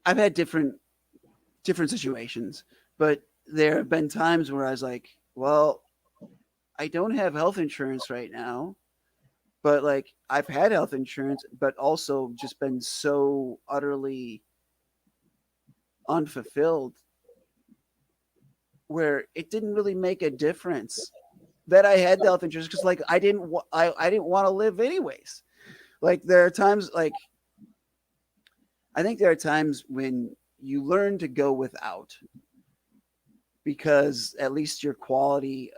I've had different situations, but there have been times where I was like, well, I don't have health insurance right now, but like I've had health insurance, but also just been so utterly unfulfilled, where it didn't really make a difference that I had the health insurance, because like I didn't want to live anyways. Like there are times, like I think there are times when you learn to go without, because at least your quality,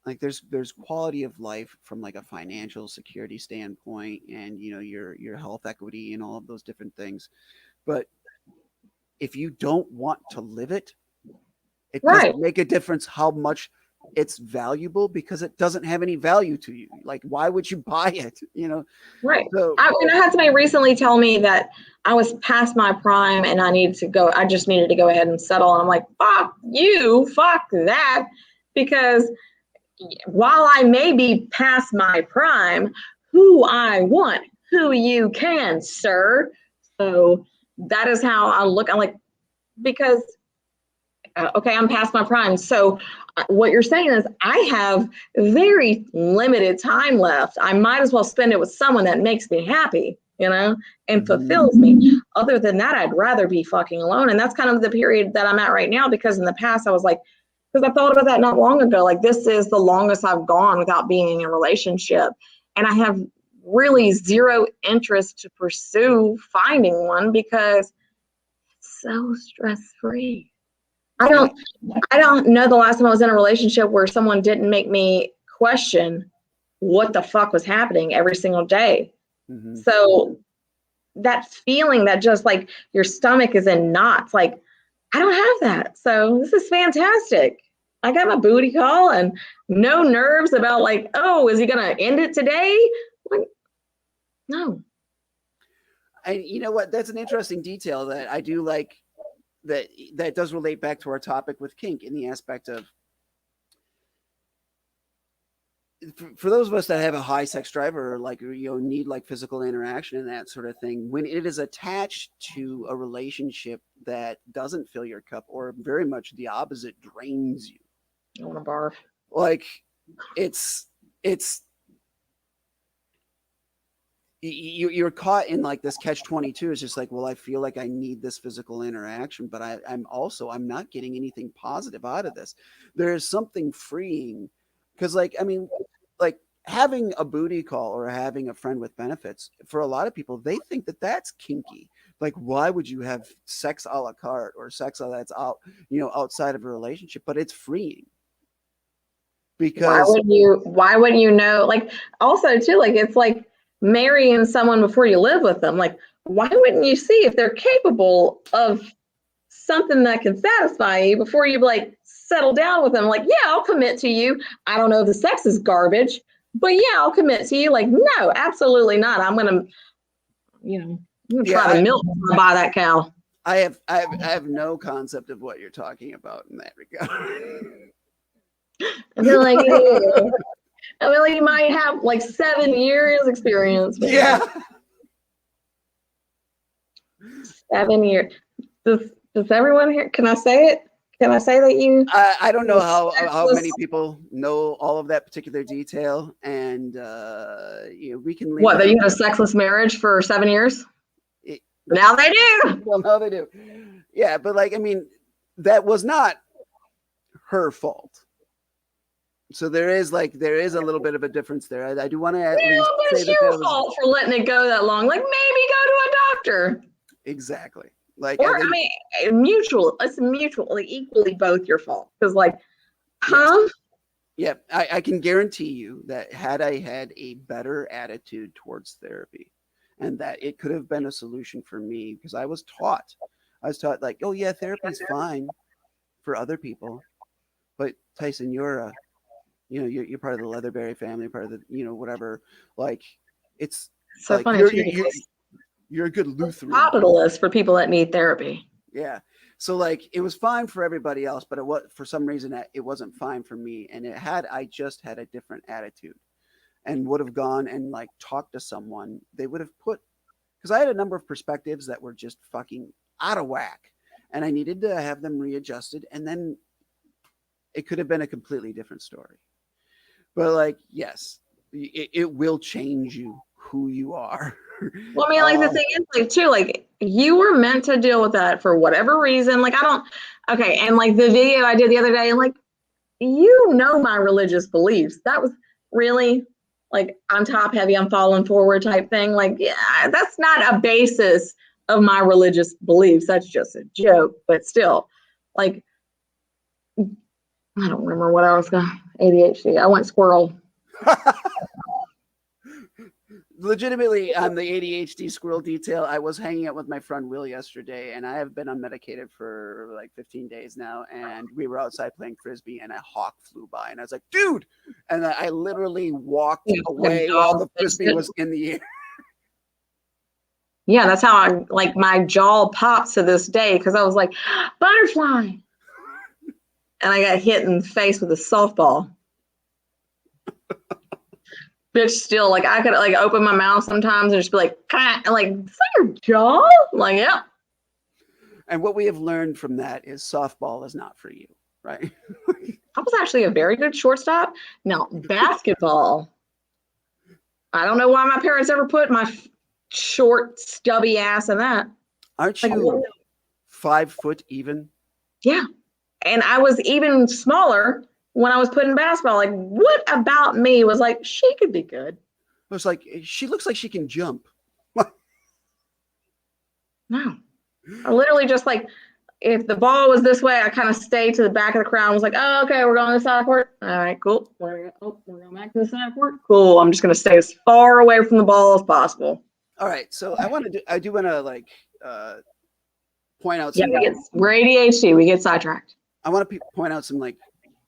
like there's quality of life from like a financial security standpoint, and you know your health equity and all of those different things. But if you don't want to live it, it Right. doesn't make a difference how much it's valuable, because it doesn't have any value to you. Like, why would you buy it? You know? Right. So I mean, I had somebody recently tell me that I was past my prime and I just needed to go ahead and settle. And I'm like, fuck you, fuck that. Because while I may be past my prime, who I want, who you can, sir. So that is how I look. I'm like, because, okay, I'm past my prime. So what you're saying is I have very limited time left. I might as well spend it with someone that makes me happy, you know, and fulfills me. Other than that, I'd rather be fucking alone. And that's kind of the period that I'm at right now, because in the past I was like, because I thought about that not long ago, like this is the longest I've gone without being in a relationship. And I have really zero interest to pursue finding one, because it's so stress-free. I don't know the last time I was in a relationship where someone didn't make me question what the fuck was happening every single day. mm-hmm. So that feeling that just like your stomach is in knots, like I don't have that. So this is fantastic. I got my booty call and no nerves about like, oh, is he gonna end it today? Like, no. And you know what? That's an interesting detail that I do like. That does relate back to our topic with kink, in the aspect of, for those of us that have a high sex drive, or like, you know, need like physical interaction and that sort of thing, when it is attached to a relationship that doesn't fill your cup, or very much the opposite, drains you. I want to barf. Like it's you're caught in like this catch-22. It's just like, well, I feel like I need this physical interaction, but I'm not getting anything positive out of this. There is something freeing, because like, I mean, like having a booty call or having a friend with benefits, for a lot of people, they think that that's kinky. Like, why would you have sex a la carte, or sex that's out, you know, outside of a relationship? But it's freeing, because why wouldn't you know? Like, also too, like it's like marrying someone before you live with them. Like, why wouldn't you see if they're capable of something that can satisfy you before you like settle down with them? Like, yeah, I'll commit to you. I don't know if the sex is garbage, but yeah, I'll commit to you. Like, no, absolutely not. I'm gonna try to milk and buy that cow. I have no concept of what you're talking about in that regard. I feel like you might have like 7 years experience. Yeah. 7 years. Does everyone here? Can I say it? Can I say that you? I don't know how many people know all of that particular detail, and we can leave. What, that you had a sexless marriage for 7 years? Now they do. Well, now they do. Yeah, but like, I mean, that was not her fault. So there is a little bit of a difference there. I do want to at least but say it's your fault for letting it go that long. Like, maybe go to a doctor. Exactly. Like, or I mean, mutual. It's mutual, like equally both your fault. Because like, huh? Yes. Yeah, I can guarantee you that had I had a better attitude towards therapy, and that it could have been a solution for me, because I was taught like, oh yeah, therapy is fine for other people, but Tyson, you're part of the Leatherberry family, part of the, whatever. Like, it's so like funny. you're a good Lutheran. Top of the list for people that need therapy. Yeah. So like, it was fine for everybody else, but for some reason it wasn't fine for me. And I just had a different attitude, and would have gone and like talked to someone, they would have because I had a number of perspectives that were just fucking out of whack, and I needed to have them readjusted, and then it could have been a completely different story. But like, yes, it will change you who you are. Well, I mean, like the thing is, like too, like you were meant to deal with that for whatever reason. Like okay, and like the video I did the other day, and like you know my religious beliefs. That was really like I'm top heavy, I'm falling forward type thing. Like, yeah, that's not a basis of my religious beliefs. That's just a joke. But still, like I don't remember what I was going. ADHD. I went squirrel. Legitimately, on the ADHD squirrel detail, I was hanging out with my friend Will yesterday, and I have been unmedicated for like 15 days now. And we were outside playing frisbee, and a hawk flew by, and I was like, "Dude!" And I literally walked away while the frisbee was in the air. Yeah, that's how I like my jaw pops to this day because I was like, butterfly, and I got hit in the face with a softball. Bitch, still like I could like open my mouth sometimes and just be like, and like, is that your jaw? I'm like, yeah. And what we have learned from that is softball is not for you, right? I was actually a very good shortstop. Now basketball. I don't know why my parents ever put my short, stubby ass in that. Aren't you 5 foot even? Yeah, and I was even smaller when I was putting basketball. Like, what about me was like, she could be good? I was like, she looks like she can jump. No, I literally just like, if the ball was this way, I kind of stayed to the back of the crowd and was like, oh, okay, we're going to the side of the court. All right, cool. We're going back to the side of the court. Cool. I'm just going to stay as far away from the ball as possible. All right, so I do want to like point out some. Yeah, we're ADHD. We get sidetracked. I want to point out some like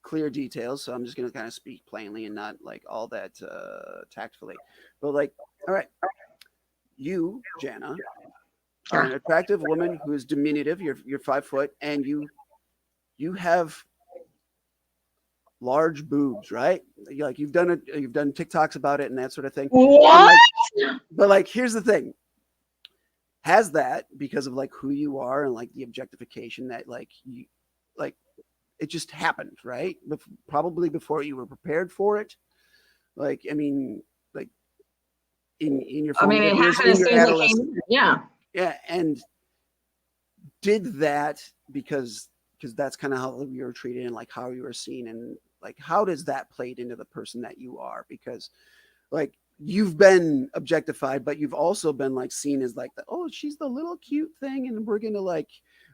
clear details, so I'm just going to kind of speak plainly and not like all that tactfully. But like, all right, you, Jana, are an attractive woman who is diminutive. You're 5 foot, and you have large boobs, right? Like you've done TikToks about it and that sort of thing. What? But like, here's the thing. Has that, because of like who you are and like the objectification that like you like, it just happened, right? Probably before you were prepared for it. Like, I mean, like in your, I mean, it happened as soon as it came. Yeah. Yeah. And did that because that's kind of how you were treated and like how you were seen, and like how does that play into the person that you are? Because like you've been objectified, but you've also been like seen as like oh, she's the little cute thing, and we're gonna like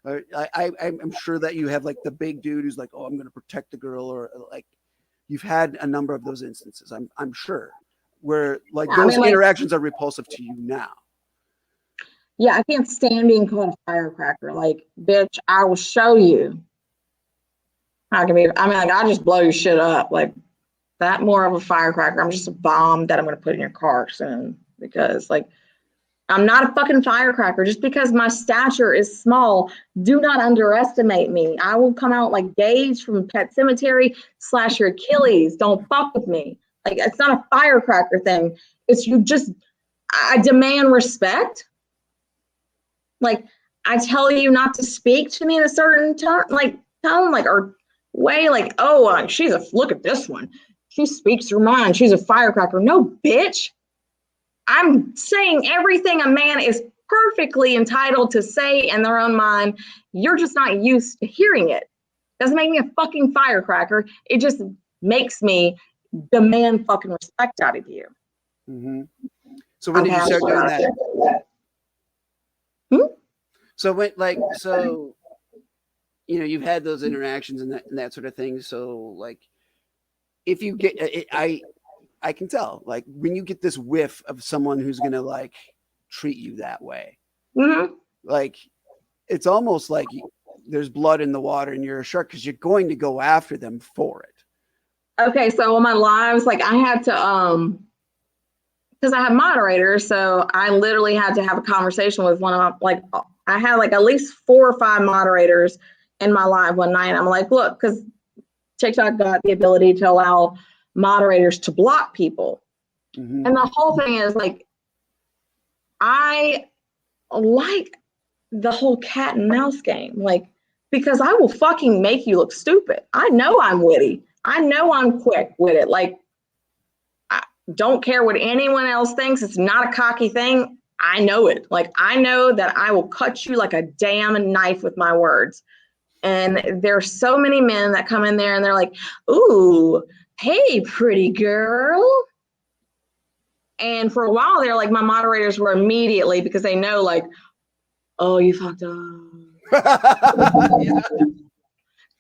I'm sure that you have like the big dude who's like, oh, I'm gonna protect the girl, or like you've had a number of those instances, I'm sure, where like those interactions are repulsive to you now. Yeah, I can't stand being called a firecracker. Like, bitch, I will show you. I mean, like, I just blow your shit up. Like, that more of a firecracker. I'm just a bomb that I'm going to put in your car soon. Because, like, I'm not a fucking firecracker. Just because my stature is small, do not underestimate me. I will come out like Gage from Pet Cemetery / your Achilles. Don't fuck with me. Like, it's not a firecracker thing. It's I demand respect. Like, I tell you not to speak to me in a certain tone, or way, like, oh, look at this one. She speaks her mind. She's a firecracker. No, bitch. I'm saying everything a man is perfectly entitled to say in their own mind. You're just not used to hearing it. Doesn't make me a fucking firecracker. It just makes me demand fucking respect out of you. Mm-hmm. So when did you start doing that? So you've had those interactions and that sort of thing. So like, if you get it, I can tell, like, when you get this whiff of someone who's going to like treat you that way, like, it's almost like there's blood in the water and you're a shark, because you're going to go after them for it. Okay. So on my lives, like, I had to, because I have moderators. So I literally had to have a conversation with one of my, like, I had like at least 4 or 5 moderators in my live one night. I'm like, look, because TikTok got the ability to allow moderators to block people. And the whole thing is like, I like the whole cat and mouse game, like, because I will fucking make you look stupid. I know I'm witty. I know I'm quick with it. Like, don't care what anyone else thinks. It's not a cocky thing. I know it. Like, I know that I will cut you like a damn knife with my words. And there's so many men that come in there and they're like, ooh, hey, pretty girl. And for a while there, like, my moderators were immediately, because they know, like, oh, you fucked up. Yeah.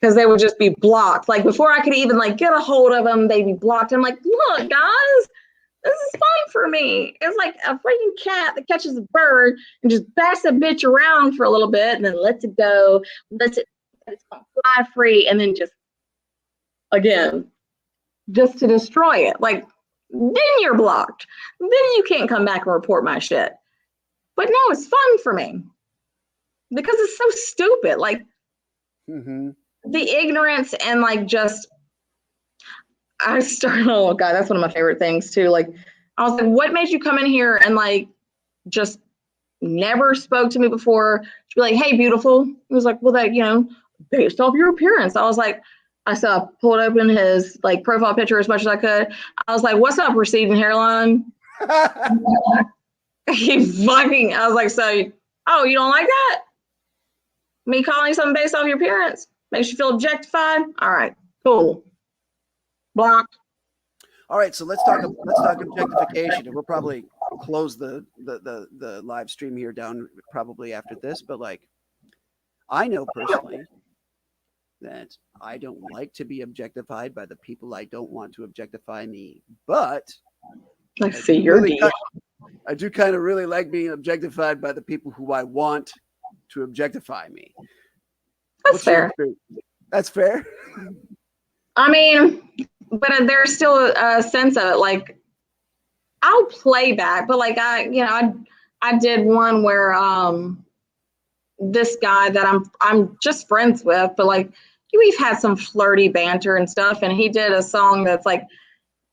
Because they would just be blocked. Like, before I could even like get a hold of them, they'd be blocked. I'm like, look, guys, this is fun for me. It's like a freaking cat that catches a bird and just bats a bitch around for a little bit and then lets it go, lets it fly free, and then just again, just to destroy it. Like, then you're blocked. Then you can't come back and report my shit. But no, it's fun for me because it's so stupid. Like, the ignorance and like just, oh God, that's one of my favorite things too. Like, I was like, what made you come in here and like just never spoke to me before? She'd be like, hey, beautiful. He was like, well, that, based off your appearance. I was like, I pulled open his like profile picture as much as I could. I was like, what's up, receding hairline? He fucking, I was like, so, oh, you don't like that? Me calling you something based off your appearance makes you feel objectified? All right, cool. Blocked. All right, so let's talk objectification, and we'll probably close the live stream here down probably after this. But like, I know personally that I don't like to be objectified by the people I don't want to objectify me. But I see your deal. I do kind of really like being objectified by the people who I want to objectify me. That's fair. That's fair. I mean, but there's still a sense of it. Like, I'll play back, but like I did one where this guy that I'm just friends with, but like we've had some flirty banter and stuff, and he did a song that's like,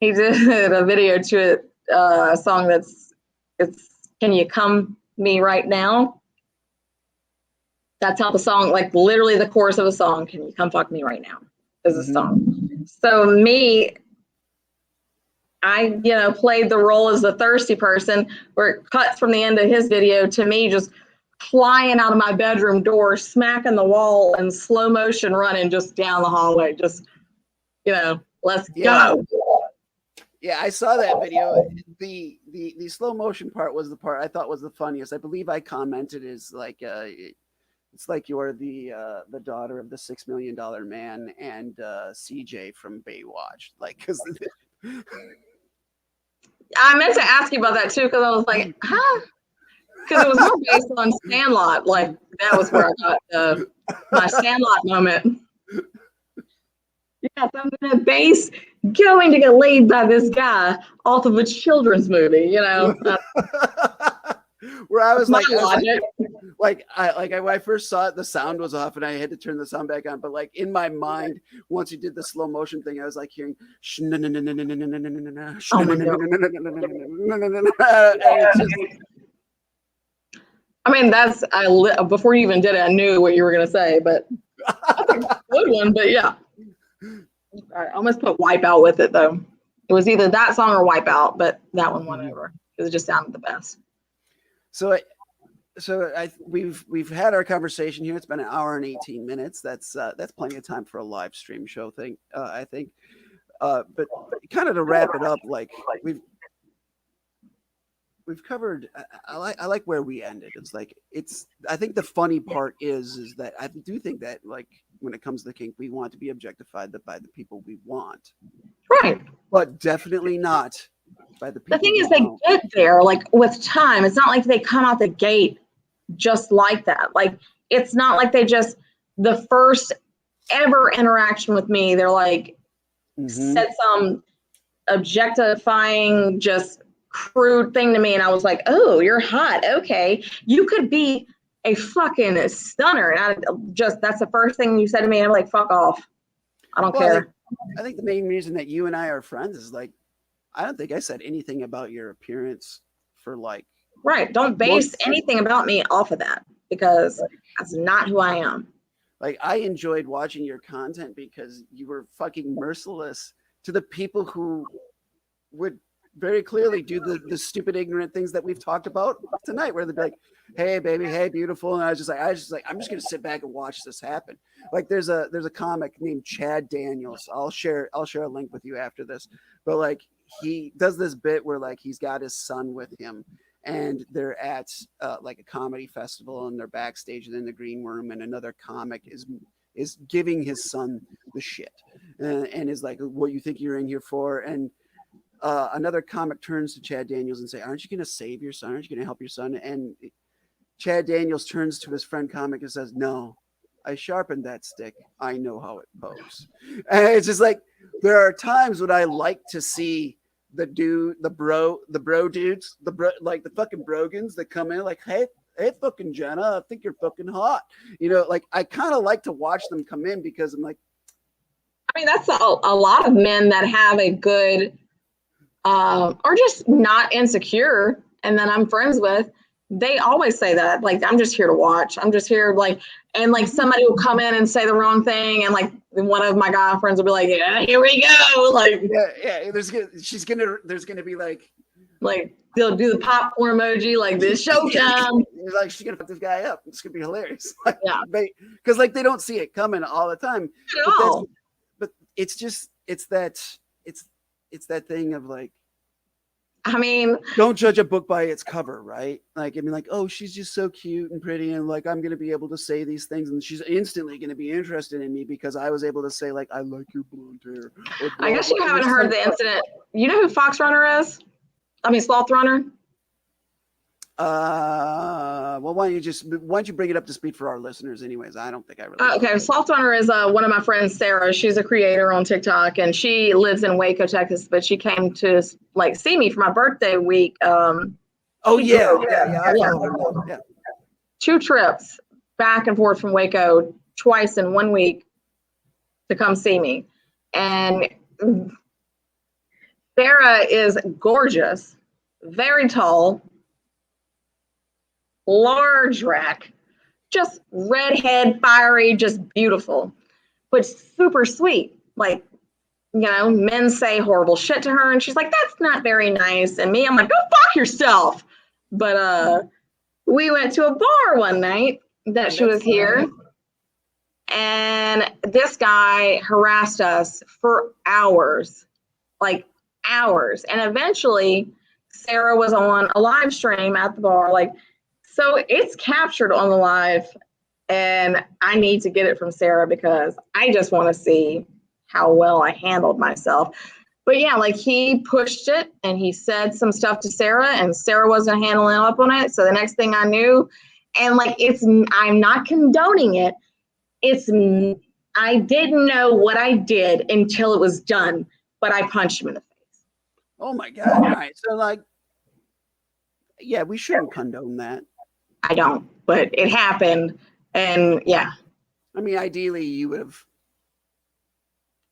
he did a video to it, a song it's Can You Come Me Right Now? That's how the song, like literally the chorus of a song, Can You Come Fuck Me Right Now, is a song. So me, I, played the role as the thirsty person, where it cuts from the end of his video to me just flying out of my bedroom door, smacking the wall and slow motion running just down the hallway. Just, let's go. Yeah, I saw that video. The slow motion part was the part I thought was the funniest. I believe I commented is like, it's like you're the daughter of the $6 million man and CJ from Baywatch. Like, because I meant to ask you about that too, because I was like, huh? Because it was more based on Sandlot. Like, that was where I got my Sandlot moment. Yes, I'm going to base going to get laid by this guy off of a children's movie, Where I was like, when I first saw it, the sound was off and I had to turn the sound back on. But like in my mind, once you did the slow motion thing, I was like hearing I mean, before you even did it, I knew what you were going to say, but that's a good one. But yeah, I almost put Wipeout with it though. It was either that song or Wipeout, but that one went over because it just sounded the best. So we've had our conversation here. It's been an hour and 18 minutes. That's plenty of time for a live stream show thing, I think. But kind of to wrap it up, like we've covered. I like where we ended. It's like I think the funny part is that I do think that like when it comes to kink, we want to be objectified by the people we want, right? But definitely not by the people. The thing is, they get there like with time. It's not like they come out the gate just like that. Like, it's not like they just, the first ever interaction with me, they're like said some objectifying, just crude thing to me, and I was like, oh, you're hot. Okay, you could be a fucking stunner. And that's the first thing you said to me, and I'm like, fuck off. I don't care. I think the main reason that you and I are friends is like, I don't think I said anything about your appearance for like. Right. Don't base anything about me off of that, because that's not who I am. Like, I enjoyed watching your content because you were fucking merciless to the people who would very clearly do the stupid, ignorant things that we've talked about tonight, where they'd be like, "Hey, baby, hey, beautiful," and I was just like, I'm just gonna sit back and watch this happen. Like, there's a comic named Chad Daniels. I'll share a link with you after this, but like he does this bit where like he's got his son with him, and they're at like a comedy festival, and they're backstage in the green room, and another comic is giving his son the shit, and is like, "What you think you're in here for?" And another comic turns to Chad Daniels and say, "Aren't you going to save your son? Aren't you going to help your son?" And Chad Daniels turns to his friend comic and says, "No, I sharpened that stick. I know how it pokes." And it's just like, there are times when I like to see the bro dudes, like the fucking brogans that come in like, hey, fucking Jana, I think you're fucking hot. Like I kind of like to watch them come in because I'm like, I mean, that's a lot of men that have a good, or just not insecure, and then I'm friends with, they always say that, like, I'm just here to watch. I'm just here, like, and like somebody will come in and say the wrong thing, and like one of my guy friends will be like, "Yeah, here we go." Like, yeah. There's gonna be like they'll do the popcorn emoji, like, this showtime. Like, she's gonna put this guy up. It's gonna be hilarious. Like, Yeah, because like they don't see it coming all the time. But it's just it's that thing of like, I mean, don't judge a book by its cover, right? Like, I mean, like, oh, she's just so cute and pretty, and like I'm gonna be able to say these things, and she's instantly gonna be interested in me because I was able to say, like, I like your blonde hair. I guess you haven't heard the incident. You know who Fox Runner is? I mean, Sloth Runner. Well, why don't you bring it up to speed for our listeners, anyways? I don't think I really. Okay, Sloth Runner is one of my friends, Sarah. She's a creator on TikTok, and she lives in Waco, Texas. But she came to like see me for my birthday week. Yeah. 2 trips back and forth from Waco twice in 1 week to come see me, and Sarah is gorgeous, very tall, large rack, just redhead, fiery, just beautiful, but super sweet. Like, men say horrible shit to her, and she's like, "That's not very nice." And me, I'm like, "Go fuck yourself." But we went to a bar one night that she was here, and this guy harassed us for hours, like hours. And eventually Sarah was on a live stream at the bar, like, so it's captured on the live, and I need to get it from Sarah because I just want to see how well I handled myself. But yeah, like, he pushed it and he said some stuff to Sarah, and Sarah wasn't handling up on it. So the next thing I knew, and like, I'm not condoning it. I didn't know what I did until it was done, but I punched him in the face. Oh my God. All right. So like, yeah, we shouldn't condone that. I don't, but it happened. And yeah. I mean, ideally you would have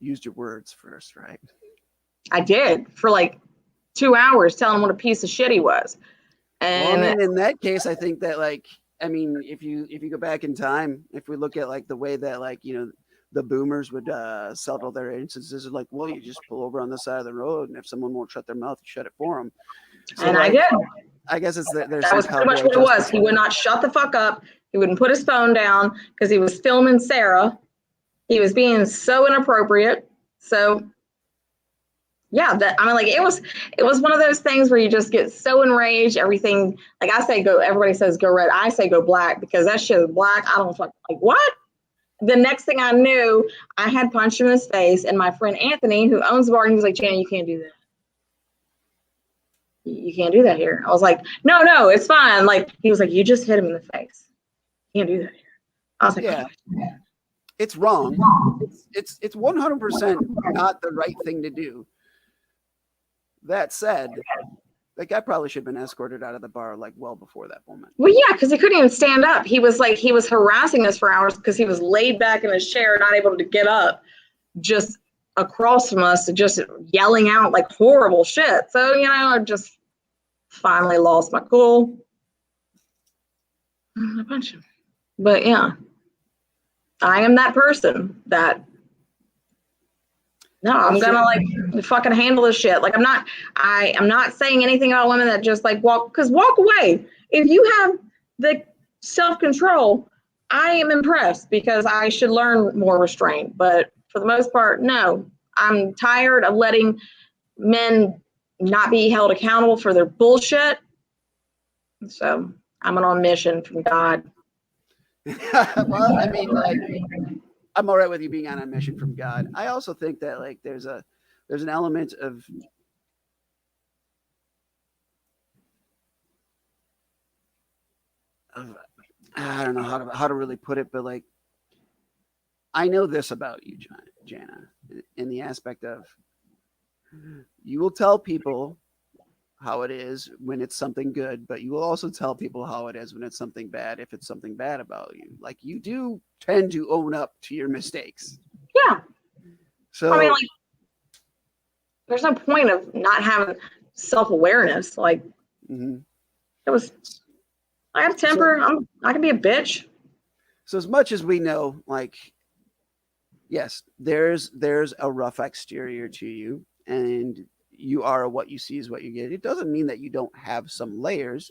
used your words first, right? I did for like 2 hours telling him what a piece of shit he was. And well, I mean, in that case, I think that, like, I mean, if you go back in time, if we look at like the way that, like, the boomers would settle their instances, of like, well, you just pull over on the side of the road, and if someone won't shut their mouth, you shut it for them. So, and like, I did. I guess it's that was pretty much what it was. He would not shut the fuck up. He wouldn't put his phone down because he was filming Sarah. He was being so inappropriate. So yeah, I mean, like, it was one of those things where you just get so enraged. Everything, like, I say go, everybody says go red. I say go black because that shit is black. I don't fuck, like, what? The next thing I knew, I had punched him in his face, and my friend Anthony, who owns the bar, he was like, "Jana, you can't do that. You can't do that here." I was like, no, it's fine. Like, he was like, "You just hit him in the face. You can't do that here." I was like, yeah, it's wrong. It's 100% not the right thing to do. That said, that guy probably should have been escorted out of the bar like well before that moment. Well, yeah, because he couldn't even stand up. He was harassing us for hours because he was laid back in his chair, not able to get up, just across from us, just yelling out like horrible shit. So, I just finally lost my cool. I punched him. But yeah, I am that person that No, I'm gonna like fucking handle this shit. Like I'm not saying anything about women that just like walk away. If you have the self-control, I am impressed because I should learn more restraint. But for the most part, no. I'm tired of letting men not be held accountable for their bullshit. So I'm on a mission from God. Well, I mean, like, I'm all right with you being on a mission from God. I also think that like there's an element of I don't know how to really put it, but like I know this about you, Jana, in the aspect of you will tell people how it is when it's something good, but you will also tell people how it is when it's something bad, if it's something bad about you. Like you do tend to own up to your mistakes. Yeah. So I mean, like, there's no point of not having self-awareness. Like, mhm. I have temper. I can be a bitch. So as much as we know, like, yes, there's a rough exterior to you, and you are what you see is what you get. It doesn't mean that you don't have some layers,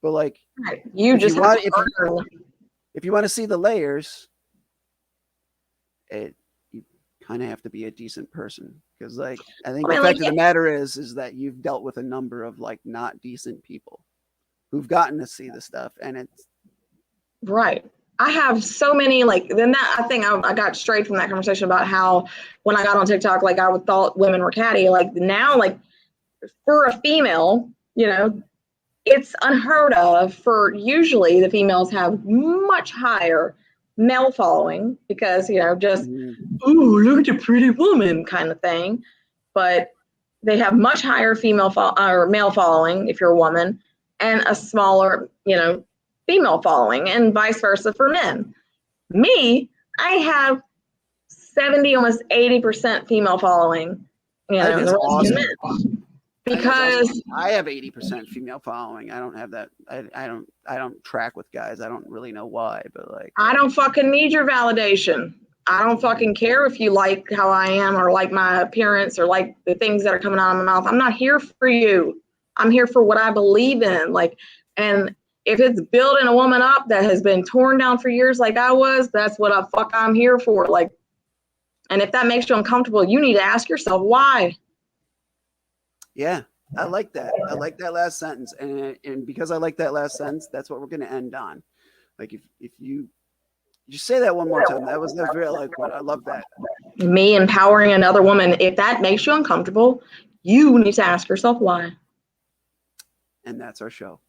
but like, Right. You just have to earn. if you want to see the layers, you kind of have to be a decent person, because like I think the fact of the matter is that you've dealt with a number of like not decent people who've gotten to see the stuff, and it's right. I have so many like then that I think I got straight from that conversation about how when I got on TikTok, like I thought women were catty. Like now, like for a female, you know, it's unheard of for usually the females have much higher male following because, you know, just, ooh, look at the pretty woman kind of thing. But they have much higher or male following if you're a woman and a smaller, you know, female following and vice versa for men. Me, I have 70, almost 80% female following, you know, and the rest awesome. men. Because I have 80% female following. I don't have that. I don't track with guys. I don't really know why, but like I don't fucking need your validation. I don't fucking care if you like how I am or like my appearance or like the things that are coming out of my mouth. I'm not here for you. I'm here for what I believe in. Like, and if it's building a woman up that has been torn down for years like I was, that's what I'm here for. Like, and if that makes you uncomfortable, you need to ask yourself why. Yeah, I like that. I like that last sentence, and because I like that last sentence, that's what we're going to end on. Like if you say that one more time, that was very eloquent. I love that. Me empowering another woman. If that makes you uncomfortable, you need to ask yourself why. And that's our show.